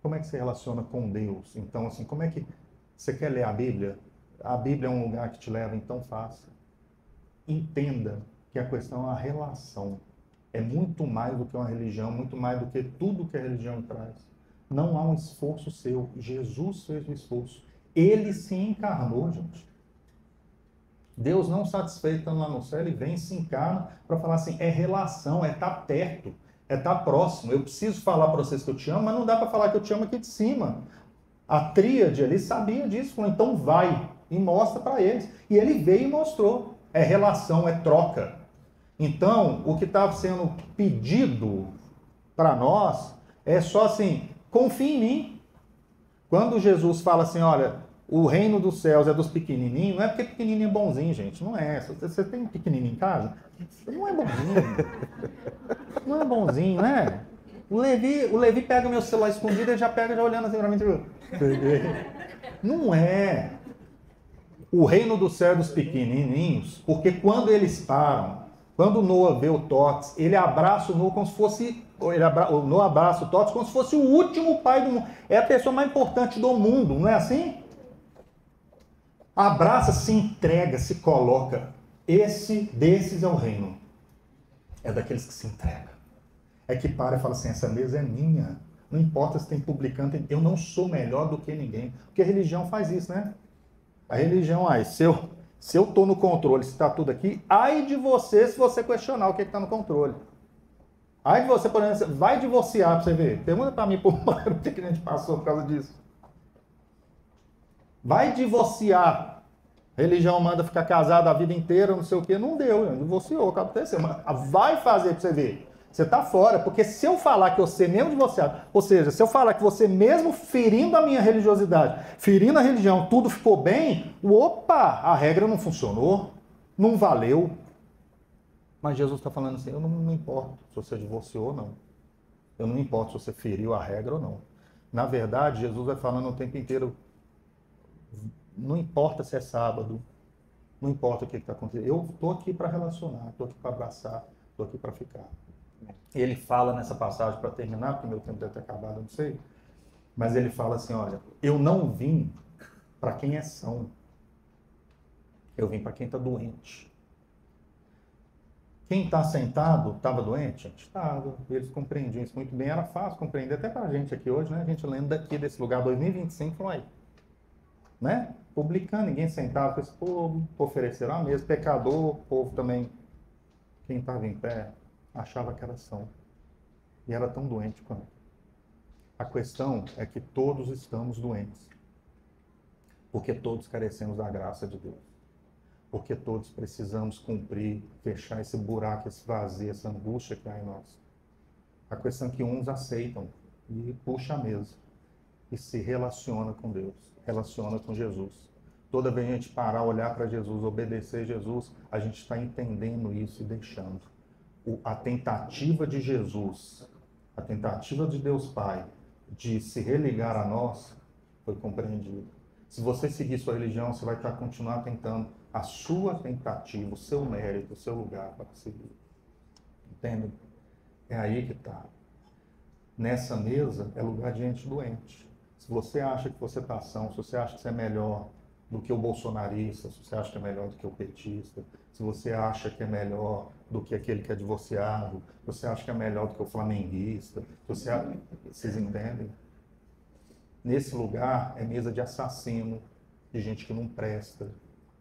Como é que você relaciona com Deus? Então, assim, como é que você quer ler a Bíblia? A Bíblia é um lugar que te leva, então faça. Entenda que a questão é a relação. É muito mais do que uma religião, muito mais do que tudo que a religião traz. Não há um esforço seu. Jesus fez o esforço. Ele se encarnou, gente. Deus não satisfeito estando lá no céu, ele vem e se encarna para falar assim, é relação, é estar perto, é estar próximo. Eu preciso falar para vocês que eu te amo, mas não dá para falar que eu te amo aqui de cima. A tríade ali sabia disso, falou, então vai e mostra para eles. E ele veio e mostrou. É relação, é troca. Então, o que estava sendo pedido para nós é só assim, confie em mim. Quando Jesus fala assim, olha, o reino dos céus é dos pequenininhos, não é porque pequenininho é bonzinho, gente, não é. Você tem um pequenininho em casa? Não é bonzinho. Não é bonzinho, né? O Levi pega meu celular escondido, ele já pega já olhando assim pra mim. Não é. O reino do céu é dos pequenininhos, porque quando eles param, quando Noa vê o tórax, ele abraça o Noa como se fosse no abraço todos como se fosse o último pai do mundo. É a pessoa mais importante do mundo, não é assim? Abraça, se entrega, se coloca. Desses é o reino. É daqueles que se entregam. É que para e fala assim, essa mesa é minha. Não importa se tem publicano, eu não sou melhor do que ninguém. Porque a religião faz isso, né? A religião, se eu estou no controle, se está tudo aqui, ai de você se você questionar o que está no controle. Ai de você, por exemplo, vai divorciar para você ver. Pergunta para mim, por o que a gente passou por causa disso. Vai divorciar. A religião manda ficar casado a vida inteira, não sei o quê. Não deu, divorciou, aconteceu. Mas vai fazer para você ver. Você está fora, porque se eu falar que você mesmo divorciado, ou seja, se eu falar que você mesmo ferindo a minha religiosidade, ferindo a religião, tudo ficou bem, opa, a regra não funcionou, não valeu. Mas Jesus está falando assim, eu não importo se você divorciou ou não. Eu não importo se você feriu a regra ou não. Na verdade, Jesus vai falando o tempo inteiro, não importa se é sábado, não importa o que está acontecendo. Eu estou aqui para relacionar, estou aqui para abraçar, estou aqui para ficar. Ele fala nessa passagem, para terminar, porque meu tempo deve ter acabado, eu não sei. Mas ele fala assim, olha, eu não vim para quem é são. Eu vim para quem está doente. Quem está sentado estava doente? Gente, estava. Eles compreendiam isso muito bem. Era fácil compreender, até para a gente aqui hoje, né? A gente lendo daqui desse lugar, 2025, falou aí. Né? Publicando, ninguém sentava com esse povo, ofereceram a mesa. Pecador, o povo também, quem estava em pé, achava que era são. E era tão doente quanto. A questão é que todos estamos doentes. Porque todos carecemos da graça de Deus. Porque todos precisamos cumprir, fechar esse buraco, esse vazio, essa angústia que há em nós. A questão é que uns aceitam e puxa a mesa. E se relaciona com Deus. Relaciona com Jesus. Toda vez que a gente parar, olhar para Jesus, obedecer Jesus, a gente está entendendo isso e deixando. A tentativa de Jesus, a tentativa de Deus Pai, de se religar a nós, foi compreendida. Se você seguir sua religião, você vai continuar tentando a sua tentativa, o seu mérito, o seu lugar para seguir. Entende? É aí que está. Nessa mesa é lugar de gente doente. Se você acha que você está são, se você acha que você é melhor do que o bolsonarista, se você acha que é melhor do que o petista, se você acha que é melhor do que aquele que é divorciado, se você acha que é melhor do que o flamenguista, vocês entendem? Nesse lugar é mesa de assassino, de gente que não presta.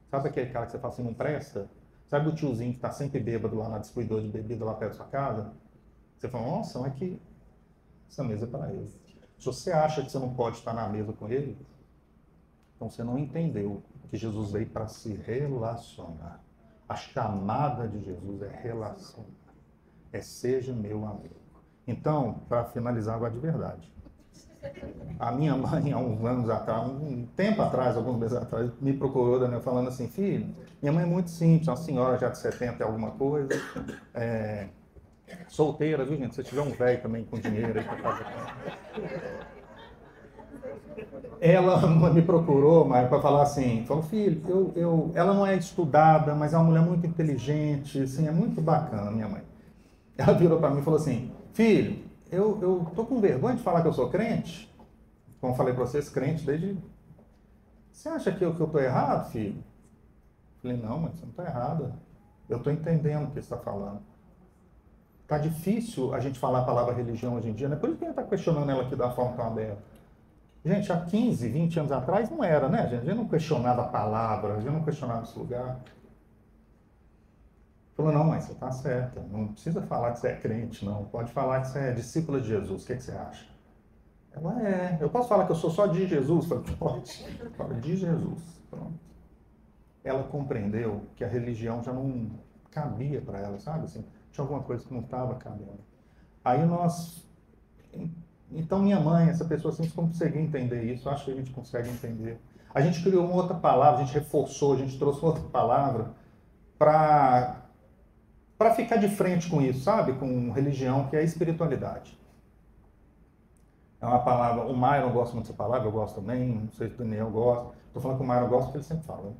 Sabe aquele cara que você fala assim, não presta? Sabe o tiozinho que está sempre bêbado lá na distribuidora de bebida lá perto da sua casa? Você fala, nossa, mas que essa mesa é para ele. Se você acha que você não pode estar na mesa com ele, então você não entendeu que Jesus veio para se relacionar. A chamada de Jesus é relacionar. É seja meu amigo. Então, para finalizar agora de verdade. A minha mãe, há uns anos atrás, um tempo atrás, alguns meses atrás, me procurou, Daniel, falando assim, filho, minha mãe é muito simples, uma senhora já de 70 e alguma coisa, solteira, viu, gente? Se tiver um velho também com dinheiro aí para fazer. Ela me procurou, mas para falar assim, falou, filho, ela não é estudada, mas é uma mulher muito inteligente, assim, é muito bacana, minha mãe. Ela virou para mim e falou assim, filho, eu tô com vergonha de falar que eu sou crente. Como falei para vocês, crente desde... Você acha que eu tô errado, filho? Falei, não, mas você não tá errada. Eu tô entendendo o que você está falando. Tá difícil a gente falar a palavra religião hoje em dia, né? Por isso que a gente tá questionando ela aqui da forma tão aberta. Gente, há 15, 20 anos atrás não era, né, gente? A gente não questionava a palavra, a gente não questionava esse lugar. Falou, não, mas você está certa, não precisa falar que você é crente, não. Pode falar que você é discípula de Jesus, o que você acha? Ela eu posso falar que eu sou só de Jesus? Falei, pode, fala de Jesus, pronto. Ela compreendeu que a religião já não cabia para ela, sabe? Assim, tinha alguma coisa que não estava cabendo. Aí então minha mãe, essa pessoa assim, conseguiu entender isso, acho que a gente consegue entender. A gente criou uma outra palavra, a gente reforçou, a gente trouxe uma outra palavra para ficar de frente com isso, sabe? Com religião, que é a espiritualidade. É uma palavra, o Myron gosta muito dessa palavra, eu gosto também, não sei se o Daniel gosta. Estou falando que o Myron gosta porque ele sempre fala, né?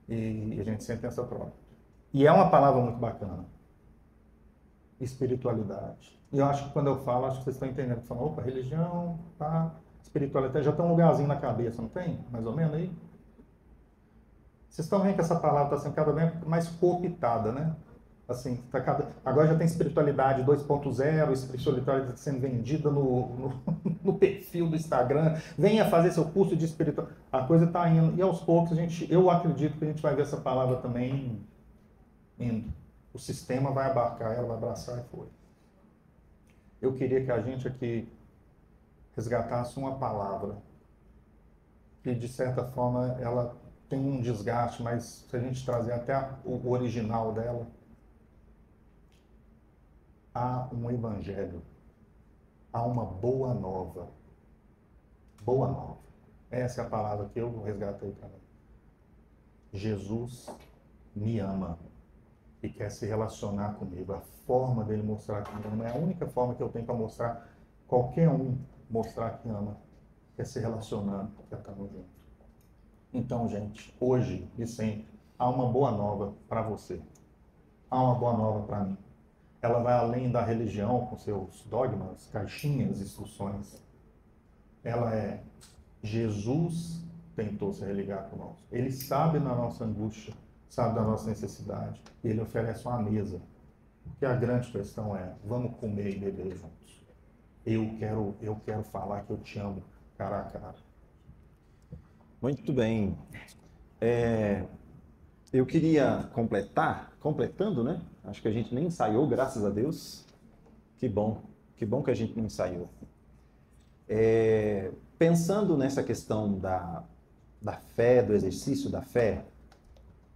E a gente sempre tem essa prova. E é uma palavra muito bacana. Espiritualidade. E eu acho que quando eu falo, acho que vocês estão entendendo. Falam, opa, religião, tá, espiritualidade, já tem um lugarzinho na cabeça, não tem? Mais ou menos aí? Vocês estão vendo que essa palavra está sendo cada vez mais cooptada, né? Assim, agora já tem espiritualidade 2.0, espiritualidade sendo vendida no perfil do Instagram. Venha fazer seu curso de espiritualidade. A coisa está indo. E aos poucos, eu acredito que a gente vai ver essa palavra também indo. O sistema vai abarcar, ela vai abraçar e foi. Eu queria que a gente aqui resgatasse uma palavra que, de certa forma, ela tem um desgaste, mas se a gente trazer até o original dela, há um evangelho, há uma boa nova. Boa nova. Essa é a palavra que eu resgatei para mim. Jesus me ama e quer se relacionar comigo. A forma dele mostrar que me ama é a única forma que eu tenho para mostrar, qualquer um mostrar que ama, quer se relacionando, quer estar junto. Então, gente, hoje e sempre, há uma boa nova para você. Há uma boa nova para mim. Ela vai além da religião, com seus dogmas, caixinhas, instruções. Ela é, Jesus tentou se religar conosco. Ele sabe da nossa angústia, sabe da nossa necessidade. E ele oferece uma mesa. Porque a grande questão é, vamos comer e beber juntos. Eu quero falar que eu te amo cara a cara. Muito bem. Eu queria completando, né? Acho que a gente nem ensaiou, graças a Deus. Que bom que a gente não ensaiou. Pensando nessa questão da fé, do exercício da fé,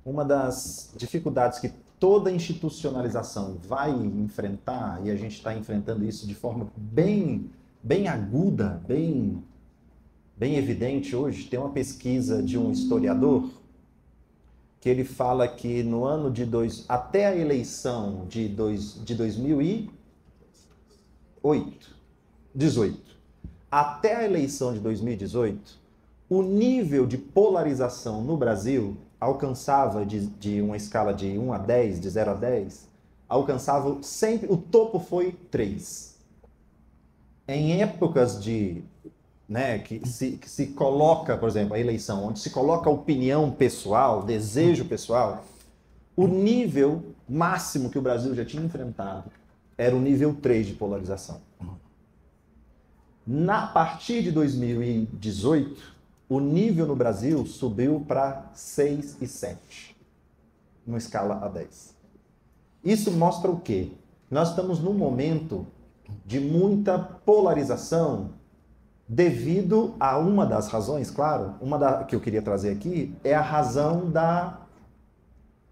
uma das dificuldades que toda institucionalização vai enfrentar, e a gente está enfrentando isso de forma bem aguda, bem evidente hoje, tem uma pesquisa de um historiador que ele fala que no ano até a eleição de 2018, até a eleição de 2018, o nível de polarização no Brasil alcançava, de uma escala de 1 a 10, de 0 a 10, alcançava sempre, o topo foi 3. Em épocas de... Né, que se coloca, por exemplo, a eleição, onde se coloca opinião pessoal, desejo pessoal, o nível máximo que o Brasil já tinha enfrentado era o nível 3 de polarização. A partir de 2018, o nível no Brasil subiu para 6 e 7, numa escala a 10. Isso mostra o quê? Nós estamos num momento de muita polarização, devido a uma das razões, claro, que eu queria trazer aqui, é a razão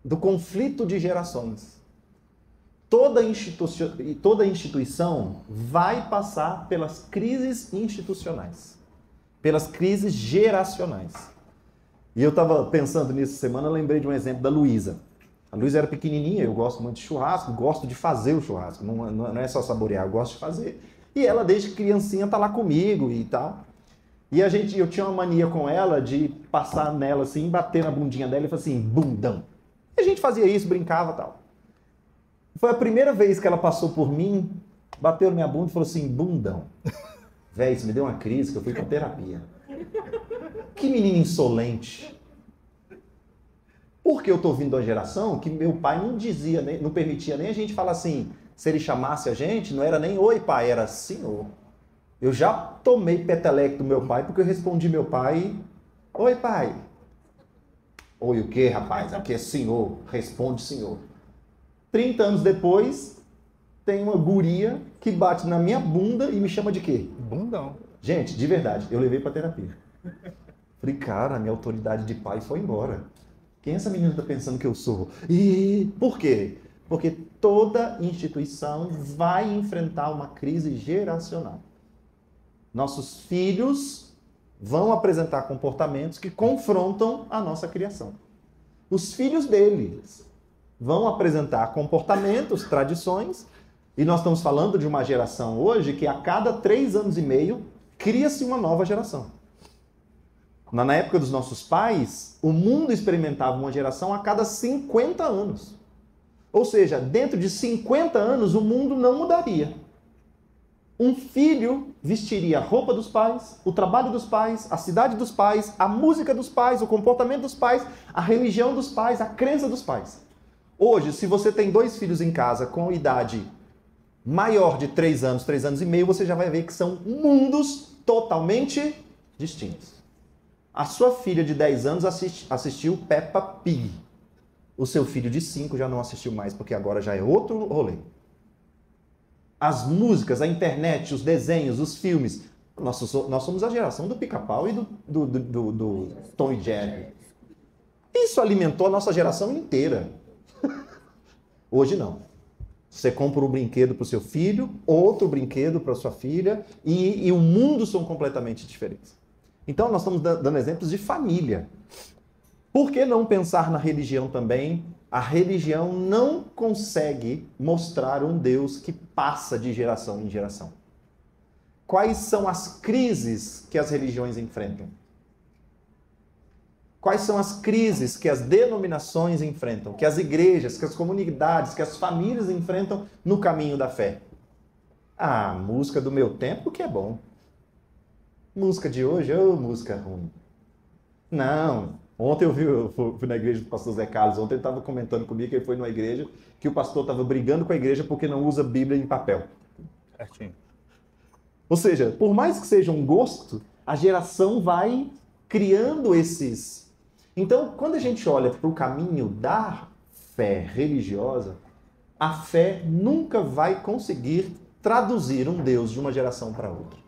do conflito de gerações. Toda instituição vai passar pelas crises institucionais, pelas crises geracionais. E eu estava pensando nisso essa semana, lembrei de um exemplo da Luísa. A Luísa era pequenininha, eu gosto muito de churrasco, gosto de fazer o churrasco, não é só saborear, eu gosto de fazer. E ela, desde criancinha, tá lá comigo e tal. E eu tinha uma mania com ela de passar nela assim, bater na bundinha dela e falar assim, bundão. E a gente fazia isso, brincava e tal. Foi a primeira vez que ela passou por mim, bateu na minha bunda e falou assim, bundão. Véi, isso me deu uma crise que eu fui pra terapia. Que menina insolente. Porque eu tô vindo da geração que meu pai não permitia nem a gente falar assim, se ele chamasse a gente, não era nem oi pai, era senhor. Eu já tomei peteleco do meu pai porque eu respondi meu pai, oi pai. Oi o quê, rapaz? Aqui é senhor, responde senhor. 30 anos depois, tem uma guria que bate na minha bunda e me chama de quê? Bundão. Gente, de verdade, eu levei pra terapia. Falei, cara, a minha autoridade de pai foi embora. Quem essa menina tá pensando que eu sou? E por quê? Porque toda instituição vai enfrentar uma crise geracional. Nossos filhos vão apresentar comportamentos que confrontam a nossa criação. Os filhos deles vão apresentar comportamentos, tradições, e nós estamos falando de uma geração hoje que a cada 3 anos e meio cria-se uma nova geração. Na época dos nossos pais, o mundo experimentava uma geração a cada 50 anos. Ou seja, dentro de 50 anos o mundo não mudaria. Um filho vestiria a roupa dos pais, o trabalho dos pais, a cidade dos pais, a música dos pais, o comportamento dos pais, a religião dos pais, a crença dos pais. Hoje, se você tem 2 filhos em casa com idade maior de 3 anos, 3 anos e meio, você já vai ver que são mundos totalmente distintos. A sua filha de 10 anos assistiu Peppa Pig. O seu filho de 5 já não assistiu mais, porque agora já é outro rolê. As músicas, a internet, os desenhos, os filmes. Nós somos a geração do Pica-Pau e do Tom e Jerry. Isso alimentou a nossa geração inteira. Hoje não. Você compra um brinquedo para o seu filho, outro brinquedo para a sua filha, e o mundo são completamente diferentes. Então nós estamos dando exemplos de família. Por que não pensar na religião também? A religião não consegue mostrar um Deus que passa de geração em geração. Quais são as crises que as religiões enfrentam? Quais são as crises que as denominações enfrentam, que as igrejas, que as comunidades, que as famílias enfrentam no caminho da fé? Ah, música do meu tempo que é bom. Música de hoje, música ruim. Não. Ontem eu fui na igreja do pastor Zé Carlos, ontem ele estava comentando comigo que ele foi numa igreja que o pastor estava brigando com a igreja porque não usa Bíblia em papel. Certinho. Ou seja, por mais que seja um gosto, a geração vai criando esses... Então, quando a gente olha para o caminho da fé religiosa, a fé nunca vai conseguir traduzir um Deus de uma geração para outra.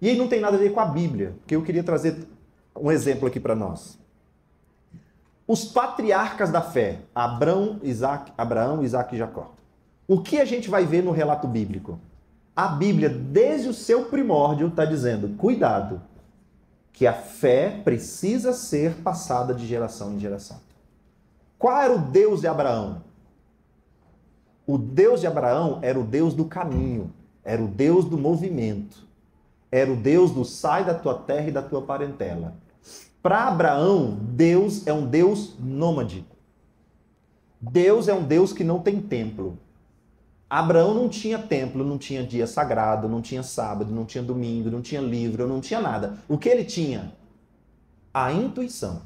E aí não tem nada a ver com a Bíblia, porque eu queria trazer um exemplo aqui para nós. Os patriarcas da fé, Abraão, Isaac e Jacó. O que a gente vai ver no relato bíblico? A Bíblia, desde o seu primórdio, está dizendo, cuidado, que a fé precisa ser passada de geração em geração. Qual era o Deus de Abraão? O Deus de Abraão era o Deus do caminho, era o Deus do movimento, era o Deus do sai da tua terra e da tua parentela. Para Abraão, Deus é um Deus nômade. Deus é um Deus que não tem templo. Abraão não tinha templo, não tinha dia sagrado, não tinha sábado, não tinha domingo, não tinha livro, não tinha nada. O que ele tinha? A intuição.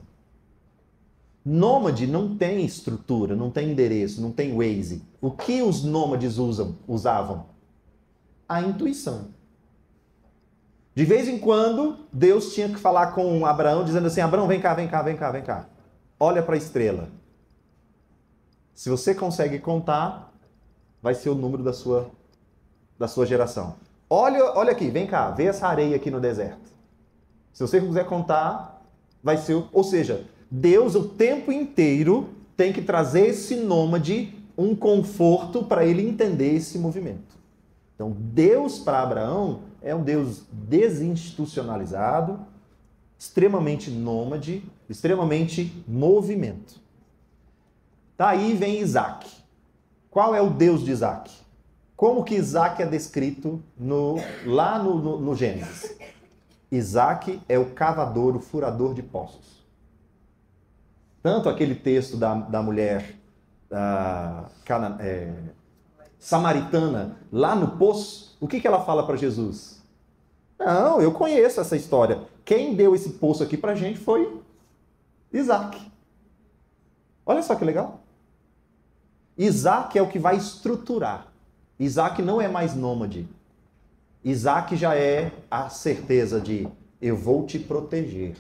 Nômade não tem estrutura, não tem endereço, não tem Waze. O que os nômades usavam? A intuição. De vez em quando, Deus tinha que falar com Abraão, dizendo assim, Abraão, vem cá, vem cá, vem cá, vem cá. Olha para a estrela. Se você consegue contar, vai ser o número da sua geração. Olha aqui, vem cá, vê essa areia aqui no deserto. Se você quiser contar, vai ser... Ou seja, Deus o tempo inteiro tem que trazer esse nômade um conforto para ele entender esse movimento. Então, Deus para Abraão é um Deus desinstitucionalizado, extremamente nômade, extremamente movimento. Daí vem Isaac. Qual é o Deus de Isaac? Como que Isaac é descrito lá no Gênesis? Isaac é o cavador, o furador de poços. Tanto aquele texto da mulher samaritana lá no poço, o que ela fala para Jesus? Não, eu conheço essa história. Quem deu esse poço aqui para a gente foi Isaac. Olha só que legal. Isaac é o que vai estruturar. Isaac não é mais nômade. Isaac já é a certeza de eu vou te proteger.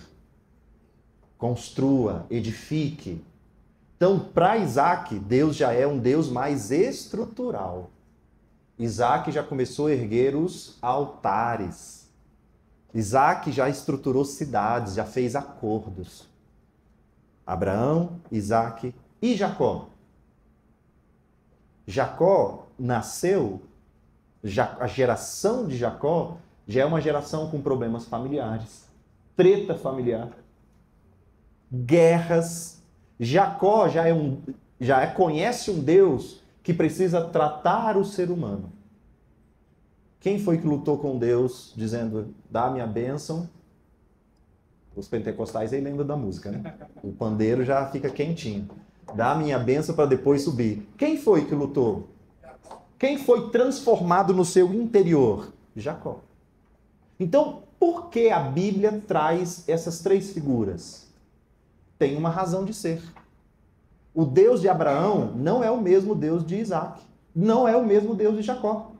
Construa, edifique. Então, para Isaac, Deus já é um Deus mais estrutural. Isaac já começou a erguer os altares. Isaac já estruturou cidades, já fez acordos. Abraão, Isaac e Jacó. Jacó nasceu, a geração de Jacó já é uma geração com problemas familiares, treta familiar, guerras. Jacó conhece um Deus que precisa tratar o ser humano. Quem foi que lutou com Deus dizendo, dá-me a bênção? Os pentecostais aí lembram da música, né? O pandeiro já fica quentinho. Dá a minha bênção para depois subir. Quem foi que lutou? Quem foi transformado no seu interior? Jacó. Então, por que a Bíblia traz essas três figuras? Tem uma razão de ser. O Deus de Abraão não é o mesmo Deus de Isaac. Não é o mesmo Deus de Jacó.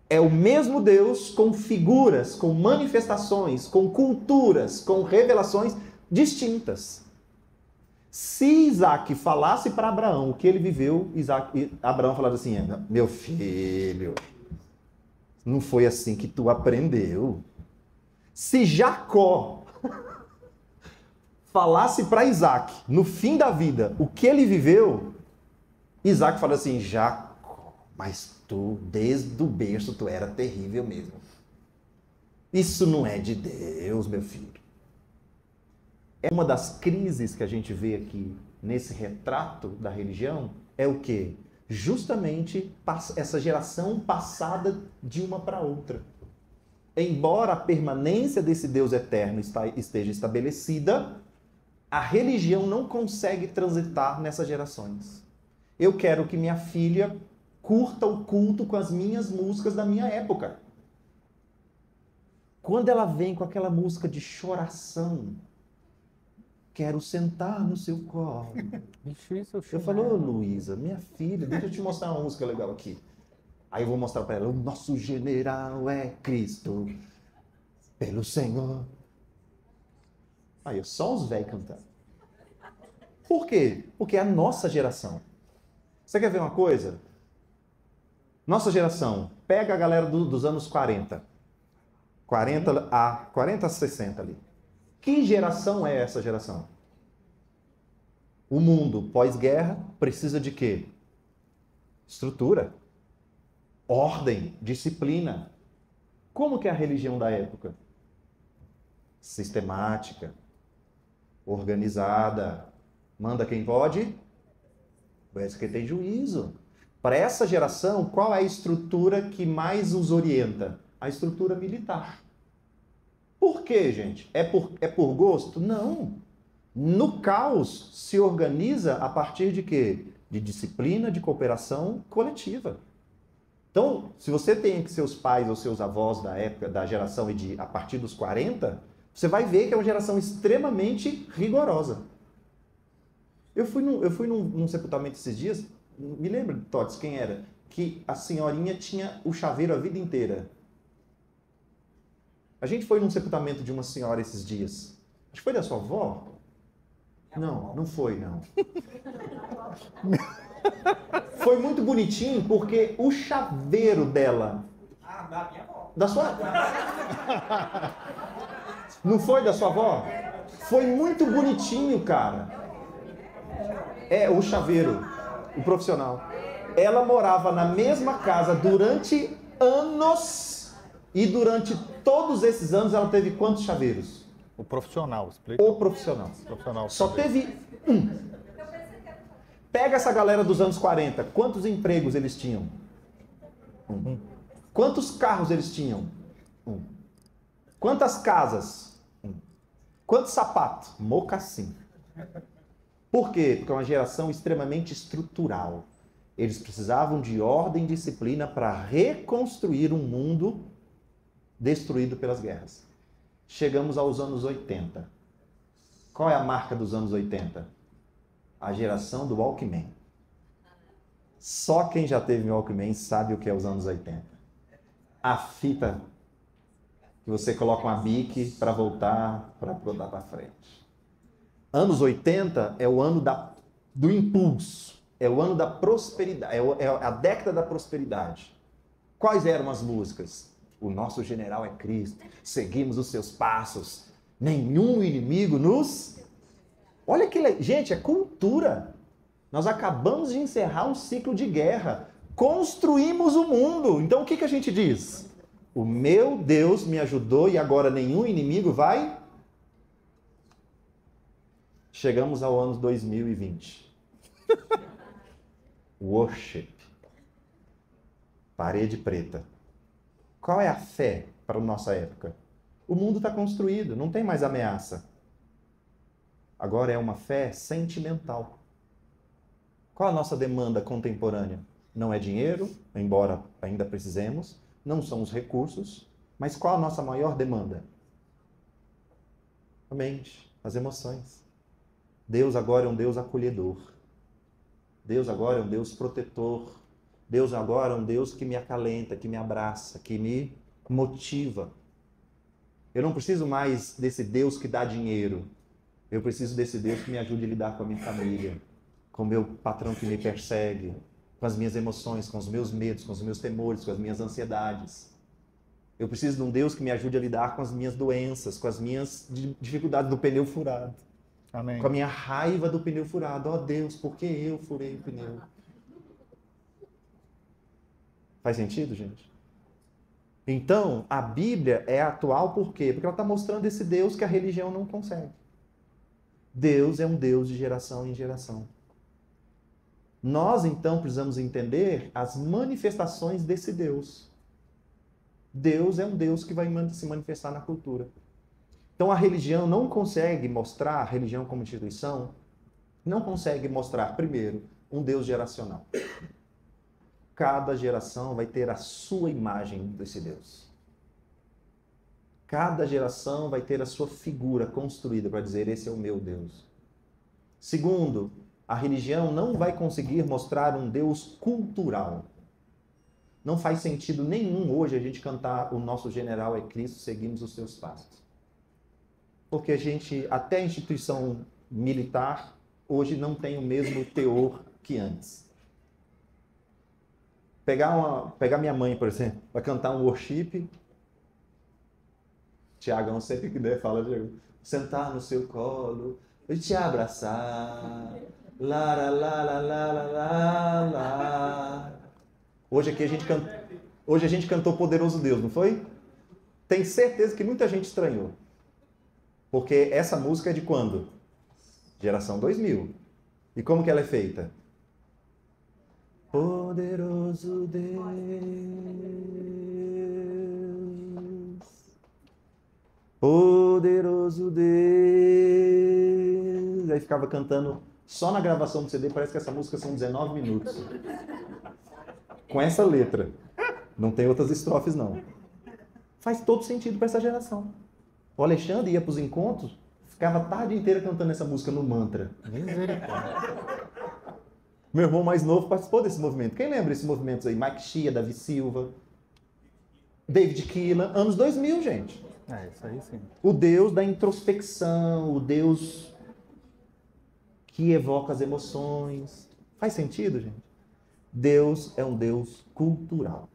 É o mesmo Deus com figuras, com manifestações, com culturas, com revelações distintas. Se Isaac falasse para Abraão o que ele viveu, Abraão falaria assim: meu filho, não foi assim que tu aprendeu. Se Jacó falasse para Isaac, no fim da vida, o que ele viveu, Isaac fala assim: Jacó, mas tu, desde o berço, tu era terrível mesmo. Isso não é de Deus, meu filho. É uma das crises que a gente vê aqui nesse retrato da religião, é o quê? Justamente essa geração passada de uma para outra. Embora a permanência desse Deus eterno esteja estabelecida, a religião não consegue transitar nessas gerações. Eu quero que minha filha curta o culto com as minhas músicas da minha época. Quando ela vem com aquela música de choração, quero sentar no seu colo. Difícil. Eu falo: ô Luísa, minha filha, deixa eu te mostrar uma música legal aqui. Aí eu vou mostrar para ela: o nosso general é Cristo, pelo Senhor. Aí só os velhos cantando. Por quê? Porque é a nossa geração. Você quer ver uma coisa? Nossa geração, pega a galera dos anos 40. 40 a 60 ali. Que geração é essa geração? O mundo pós-guerra precisa de quê? Estrutura, ordem, disciplina. Como que é a religião da época? Sistemática, organizada. Manda quem pode, parece que tem juízo. Para essa geração, qual é a estrutura que mais os orienta? A estrutura militar. Por quê, gente? É por gosto? Não. No caos se organiza a partir de quê? De disciplina, de cooperação coletiva. Então, se você tem que seus pais ou seus avós da época, da geração a partir dos 40, você vai ver que é uma geração extremamente rigorosa. Eu fui num sepultamento esses dias, me lembra, Tots, quem era? Que a senhorinha tinha o chaveiro a vida inteira. A gente foi num sepultamento de uma senhora esses dias. Acho que foi da sua avó? Não, não foi, não. Foi muito bonitinho porque o chaveiro dela... da minha avó. Da sua... Não foi da sua avó? Foi muito bonitinho, cara. É, o chaveiro, o profissional. Ela morava na mesma casa durante anos e durante todos esses anos ela teve quantos chaveiros? O profissional, explica. O profissional. Só teve um. Pega essa galera dos anos 40. Quantos empregos eles tinham? Um. Quantos carros eles tinham? Um. Quantas casas? Um. Quantos sapatos? Mocassim. Por quê? Porque é uma geração extremamente estrutural. Eles precisavam de ordem e disciplina para reconstruir um mundo destruído pelas guerras. Chegamos aos anos 80. Qual é a marca dos anos 80? A geração do Walkman. Só quem já teve Walkman sabe o que é os anos 80. A fita que você coloca uma bique para voltar para frente. Anos 80 é o ano do impulso. É o ano da prosperidade. É a década da prosperidade. Quais eram as músicas? O nosso general é Cristo. Seguimos os seus passos. Nenhum inimigo nos... Olha que... Gente, é cultura. Nós acabamos de encerrar um ciclo de guerra. Construímos o mundo. Então o que a gente diz? O meu Deus me ajudou e agora nenhum inimigo vai... Chegamos ao ano 2020. Worship. Parede preta. Qual é a fé para a nossa época? O mundo está construído, não tem mais ameaça. Agora é uma fé sentimental. Qual a nossa demanda contemporânea? Não é dinheiro, embora ainda precisemos, não são os recursos, mas qual a nossa maior demanda? A mente, as emoções. Deus agora é um Deus acolhedor. Deus agora é um Deus protetor. Deus agora é um Deus que me acalenta, que me abraça, que me motiva. Eu não preciso mais desse Deus que dá dinheiro. Eu preciso desse Deus que me ajude a lidar com a minha família, com o meu patrão que me persegue, com as minhas emoções, com os meus medos, com os meus temores, com as minhas ansiedades. Eu preciso de um Deus que me ajude a lidar com as minhas doenças, com as minhas dificuldades do pneu furado. Amém. Com a minha raiva do pneu furado. Ó Deus, por que eu furei o pneu? Faz sentido, gente? Então, a Bíblia é atual por quê? Porque ela está mostrando esse Deus que a religião não consegue. Deus é um Deus de geração em geração. Nós, então, precisamos entender as manifestações desse Deus. Deus é um Deus que vai se manifestar na cultura. Então, a religião não consegue mostrar, a religião como instituição, não consegue mostrar, primeiro, um Deus geracional. Cada geração vai ter a sua imagem desse Deus. Cada geração vai ter a sua figura construída para dizer, esse é o meu Deus. Segundo, a religião não vai conseguir mostrar um Deus cultural. Não faz sentido nenhum hoje a gente cantar o nosso general é Cristo, seguimos os seus passos. Porque até a instituição militar, hoje não tem o mesmo teor que antes. Pegar minha mãe, por exemplo, para cantar um worship, Tiagão sempre que der fala, sentar no seu colo e te abraçar, lá, lá, lá, lá, lá, lá, lá. Hoje a gente cantou Poderoso Deus, não foi? Tenho certeza que muita gente estranhou. Porque essa música é de quando? Geração 2000. E como que ela é feita? Poderoso Deus. Poderoso Deus. Aí ficava cantando, só na gravação do CD, parece que essa música são 19 minutos. Com essa letra. Não tem outras estrofes, não. Faz todo sentido para essa geração. O Alexandre ia para os encontros, ficava a tarde inteira cantando essa música no mantra. Misericórdia. Meu irmão mais novo participou desse movimento. Quem lembra desses movimentos aí? Mike Shea, Davi Silva, David Keelan, anos 2000, gente. Isso aí sim. O Deus da introspecção, o Deus que evoca as emoções. Faz sentido, gente? Deus é um Deus cultural.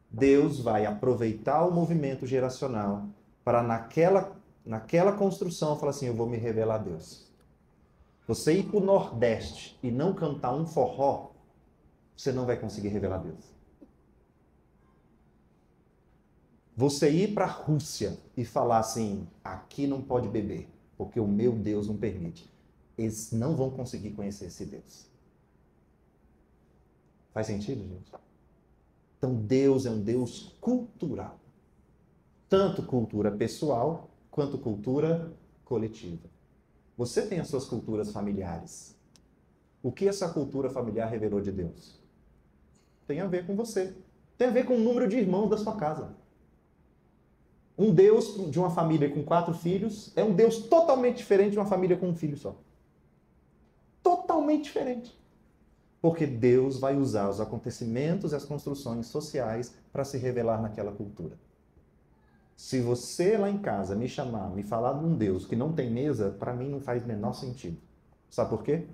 Deus vai aproveitar o movimento geracional para naquela construção falar assim, eu vou me revelar a Deus. Você ir para o Nordeste e não cantar um forró, você não vai conseguir revelar a Deus. Você ir para a Rússia e falar assim, aqui não pode beber, porque o meu Deus não permite. Eles não vão conseguir conhecer esse Deus. Faz sentido, gente? Então Deus é um Deus cultural. Tanto cultura pessoal, quanto cultura coletiva. Você tem as suas culturas familiares. O que essa cultura familiar revelou de Deus? Tem a ver com você. Tem a ver com o número de irmãos da sua casa. Um Deus de uma família com 4 filhos é um Deus totalmente diferente de uma família com um filho só. Totalmente diferente. Porque Deus vai usar os acontecimentos e as construções sociais para se revelar naquela cultura. Se você lá em casa me chamar, me falar de um Deus que não tem mesa, para mim não faz o menor sentido. Sabe por quê?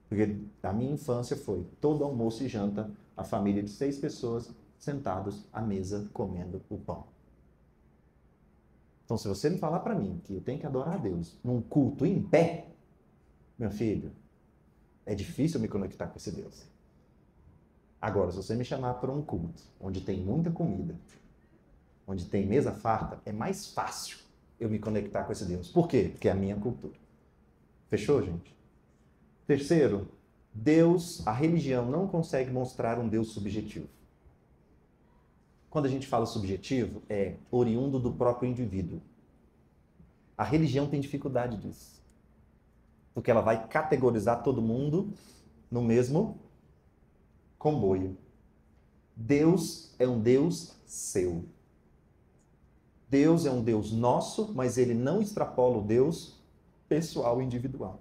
Porque a minha infância foi todo almoço e janta, a família de 6 pessoas sentados à mesa comendo o pão. Então, se você me falar para mim que eu tenho que adorar a Deus num culto em pé, meu filho, é difícil me conectar com esse Deus. Agora, se você me chamar para um culto onde tem muita comida, onde tem mesa farta, é mais fácil eu me conectar com esse Deus. Por quê? Porque é a minha cultura. Fechou, gente? Terceiro, Deus, a religião não consegue mostrar um Deus subjetivo. Quando a gente fala subjetivo, é oriundo do próprio indivíduo. A religião tem dificuldade disso. Porque ela vai categorizar todo mundo no mesmo comboio. Deus é um Deus seu. Deus é um Deus nosso, mas ele não extrapola o Deus pessoal, individual.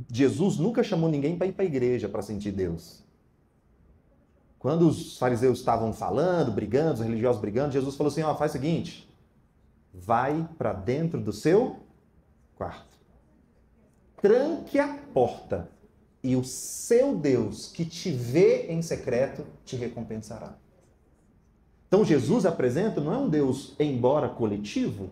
Jesus nunca chamou ninguém para ir para a igreja para sentir Deus. Quando os fariseus estavam falando, brigando, os religiosos brigando, Jesus falou assim, ó, faz o seguinte, vai para dentro do seu quarto. Tranque a porta e o seu Deus que te vê em secreto te recompensará. Então Jesus apresenta, não é um Deus embora coletivo,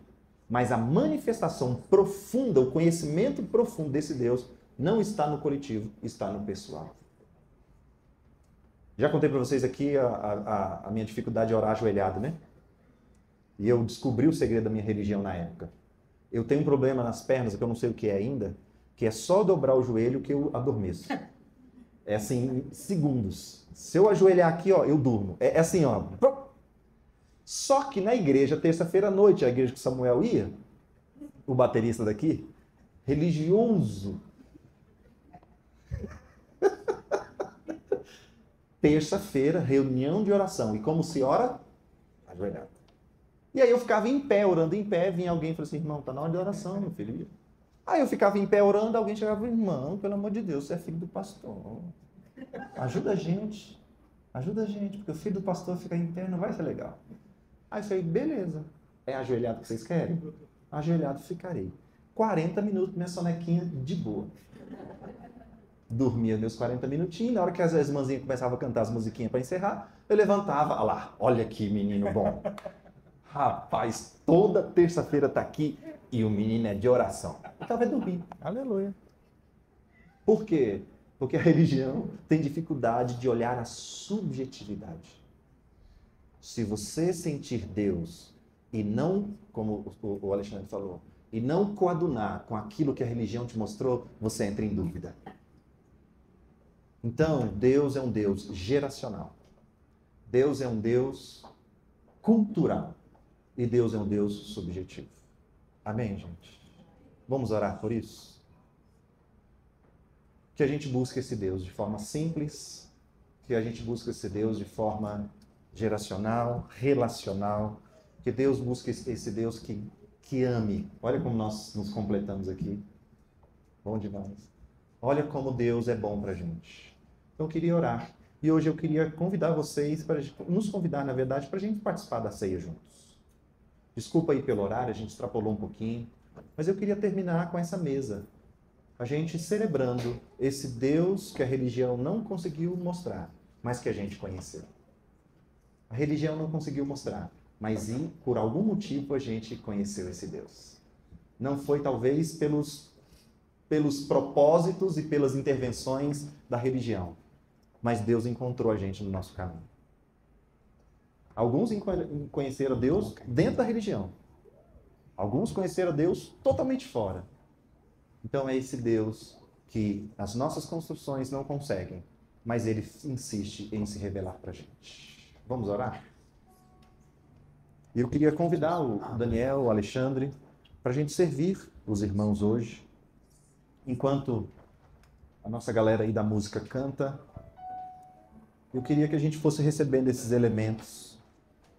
mas a manifestação profunda, o conhecimento profundo desse Deus não está no coletivo, está no pessoal. Já contei para vocês aqui a minha dificuldade de orar ajoelhado, né? E eu descobri o segredo da minha religião na época. Eu tenho um problema nas pernas, que eu não sei o que é ainda, que é só dobrar o joelho que eu adormeço. É assim, em segundos. Se eu ajoelhar aqui, ó, eu durmo. É assim, ó. Só que na igreja, terça-feira à noite, a igreja que Samuel ia, o baterista daqui, religioso. Terça-feira, reunião de oração. E como se ora? Ajoelhado. E aí eu ficava em pé, orando em pé, vinha alguém e falou assim, irmão, tá na hora de oração, meu filho. Aí eu ficava em pé orando, alguém chegava e falou, irmão, pelo amor de Deus, você é filho do pastor. Ajuda a gente, porque o filho do pastor ficar em pé não vai ser legal. Aí eu falei, beleza, é ajoelhado que vocês querem? Ajoelhado ficarei. 40 minutos, minha sonequinha de boa. Dormia meus 40 minutinhos, na hora que as irmãzinhas começavam a cantar as musiquinhas para encerrar, eu levantava, olha lá, olha que menino bom. Rapaz, toda terça-feira tá aqui e o menino é de oração. Eu estava dormindo. Aleluia. Por quê? Porque a religião tem dificuldade de olhar a subjetividade. Se você sentir Deus e não, como o Alexandre falou, e não coadunar com aquilo que a religião te mostrou, você entra em dúvida. Então, Deus é um Deus geracional. Deus é um Deus cultural. E Deus é um Deus subjetivo. Amém, gente? Vamos orar por isso? Que a gente busque esse Deus de forma simples, que a gente busque esse Deus de forma geracional, relacional, que Deus busque esse Deus que ame. Olha como nós nos completamos aqui. Bom demais. Olha como Deus é bom pra gente. Então eu queria orar. E hoje eu queria convidar vocês, nos convidar, na verdade, para a gente participar da ceia juntos. Desculpa aí pelo horário, a gente extrapolou um pouquinho, mas eu queria terminar com essa mesa. A gente celebrando esse Deus que a religião não conseguiu mostrar, mas que a gente conheceu. A religião não conseguiu mostrar, mas por algum motivo a gente conheceu esse Deus. Não foi talvez pelos propósitos e pelas intervenções da religião, mas Deus encontrou a gente no nosso caminho. Alguns conheceram Deus dentro da religião. Alguns conheceram Deus totalmente fora. Então é esse Deus que as nossas construções não conseguem, mas Ele insiste em se revelar para a gente. Vamos orar? Eu queria convidar o Daniel, o Alexandre, para a gente servir os irmãos hoje. Enquanto a nossa galera aí da música canta, eu queria que a gente fosse recebendo esses elementos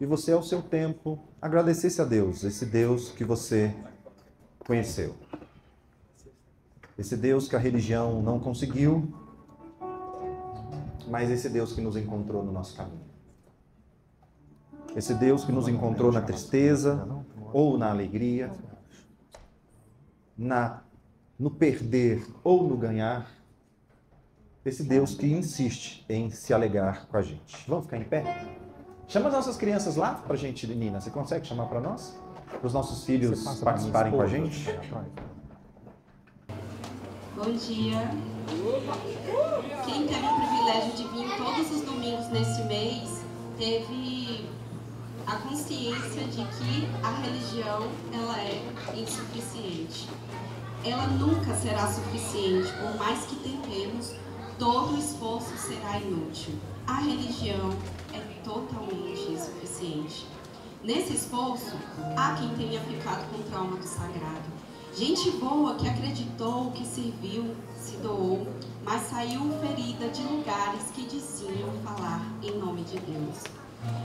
e você, ao seu tempo, agradecesse a Deus, esse Deus que você conheceu. Esse Deus que a religião não conseguiu, mas esse Deus que nos encontrou no nosso caminho. Esse Deus que nos encontrou na tristeza ou na alegria, no perder ou no ganhar. Esse Deus que insiste em se alegar com a gente. Vamos ficar em pé? Chama as nossas crianças lá pra gente, Nina. Você consegue chamar para nós? Para os nossos filhos participarem com a gente? Bom dia. Quem teve o privilégio de vir todos os domingos nesse mês, teve a consciência de que a religião ela é insuficiente. Ela nunca será suficiente, por mais que tentemos, todo esforço será inútil. A religião é totalmente insuficiente. Nesse esforço, há quem tenha ficado com trauma do sagrado. Gente boa que acreditou, que serviu, se doou, mas saiu ferida de lugares que diziam falar em nome de Deus.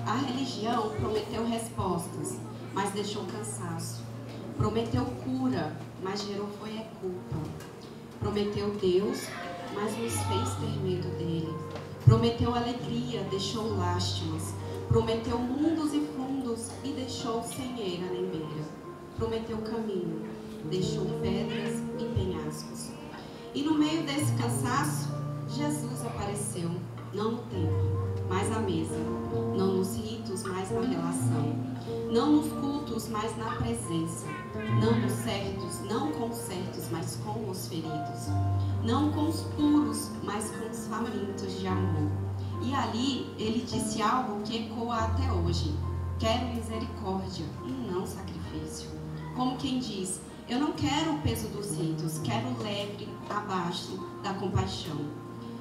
A religião prometeu respostas, mas deixou cansaço. Prometeu cura, mas gerou foi culpa. Prometeu Deus, mas nos fez ter medo dele. Prometeu alegria, deixou lástimas. Prometeu mundos e fundos e deixou sem eira nem beira. Prometeu caminho, deixou pedras e penhascos. E no meio desse cansaço, Jesus apareceu, não no templo, mas à mesa. Não nos ritos, mas na relação. Não nos cultos, mas na presença. Não nos certos, não com os certos, mas com os feridos. Não com os puros, mas com os famintos de amor. E ali ele disse algo que ecoa até hoje. Quero misericórdia e não sacrifício. Como quem diz, eu não quero o peso dos ritos, quero leve abaixo da compaixão.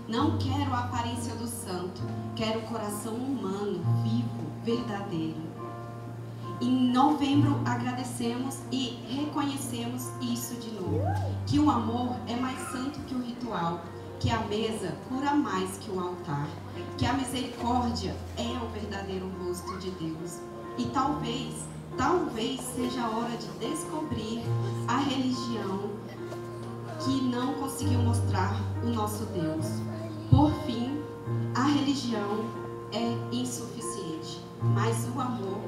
Não quero a aparência do santo, quero o coração humano, vivo, verdadeiro. Em novembro agradecemos e reconhecemos isso de novo, que o amor é mais santo que o ritual, que a mesa cura mais que o altar, que a misericórdia é o verdadeiro rosto de Deus. E talvez seja a hora de descobrir a religião que não conseguiu mostrar o nosso Deus. Por fim, a religião é insuficiente, mas o amor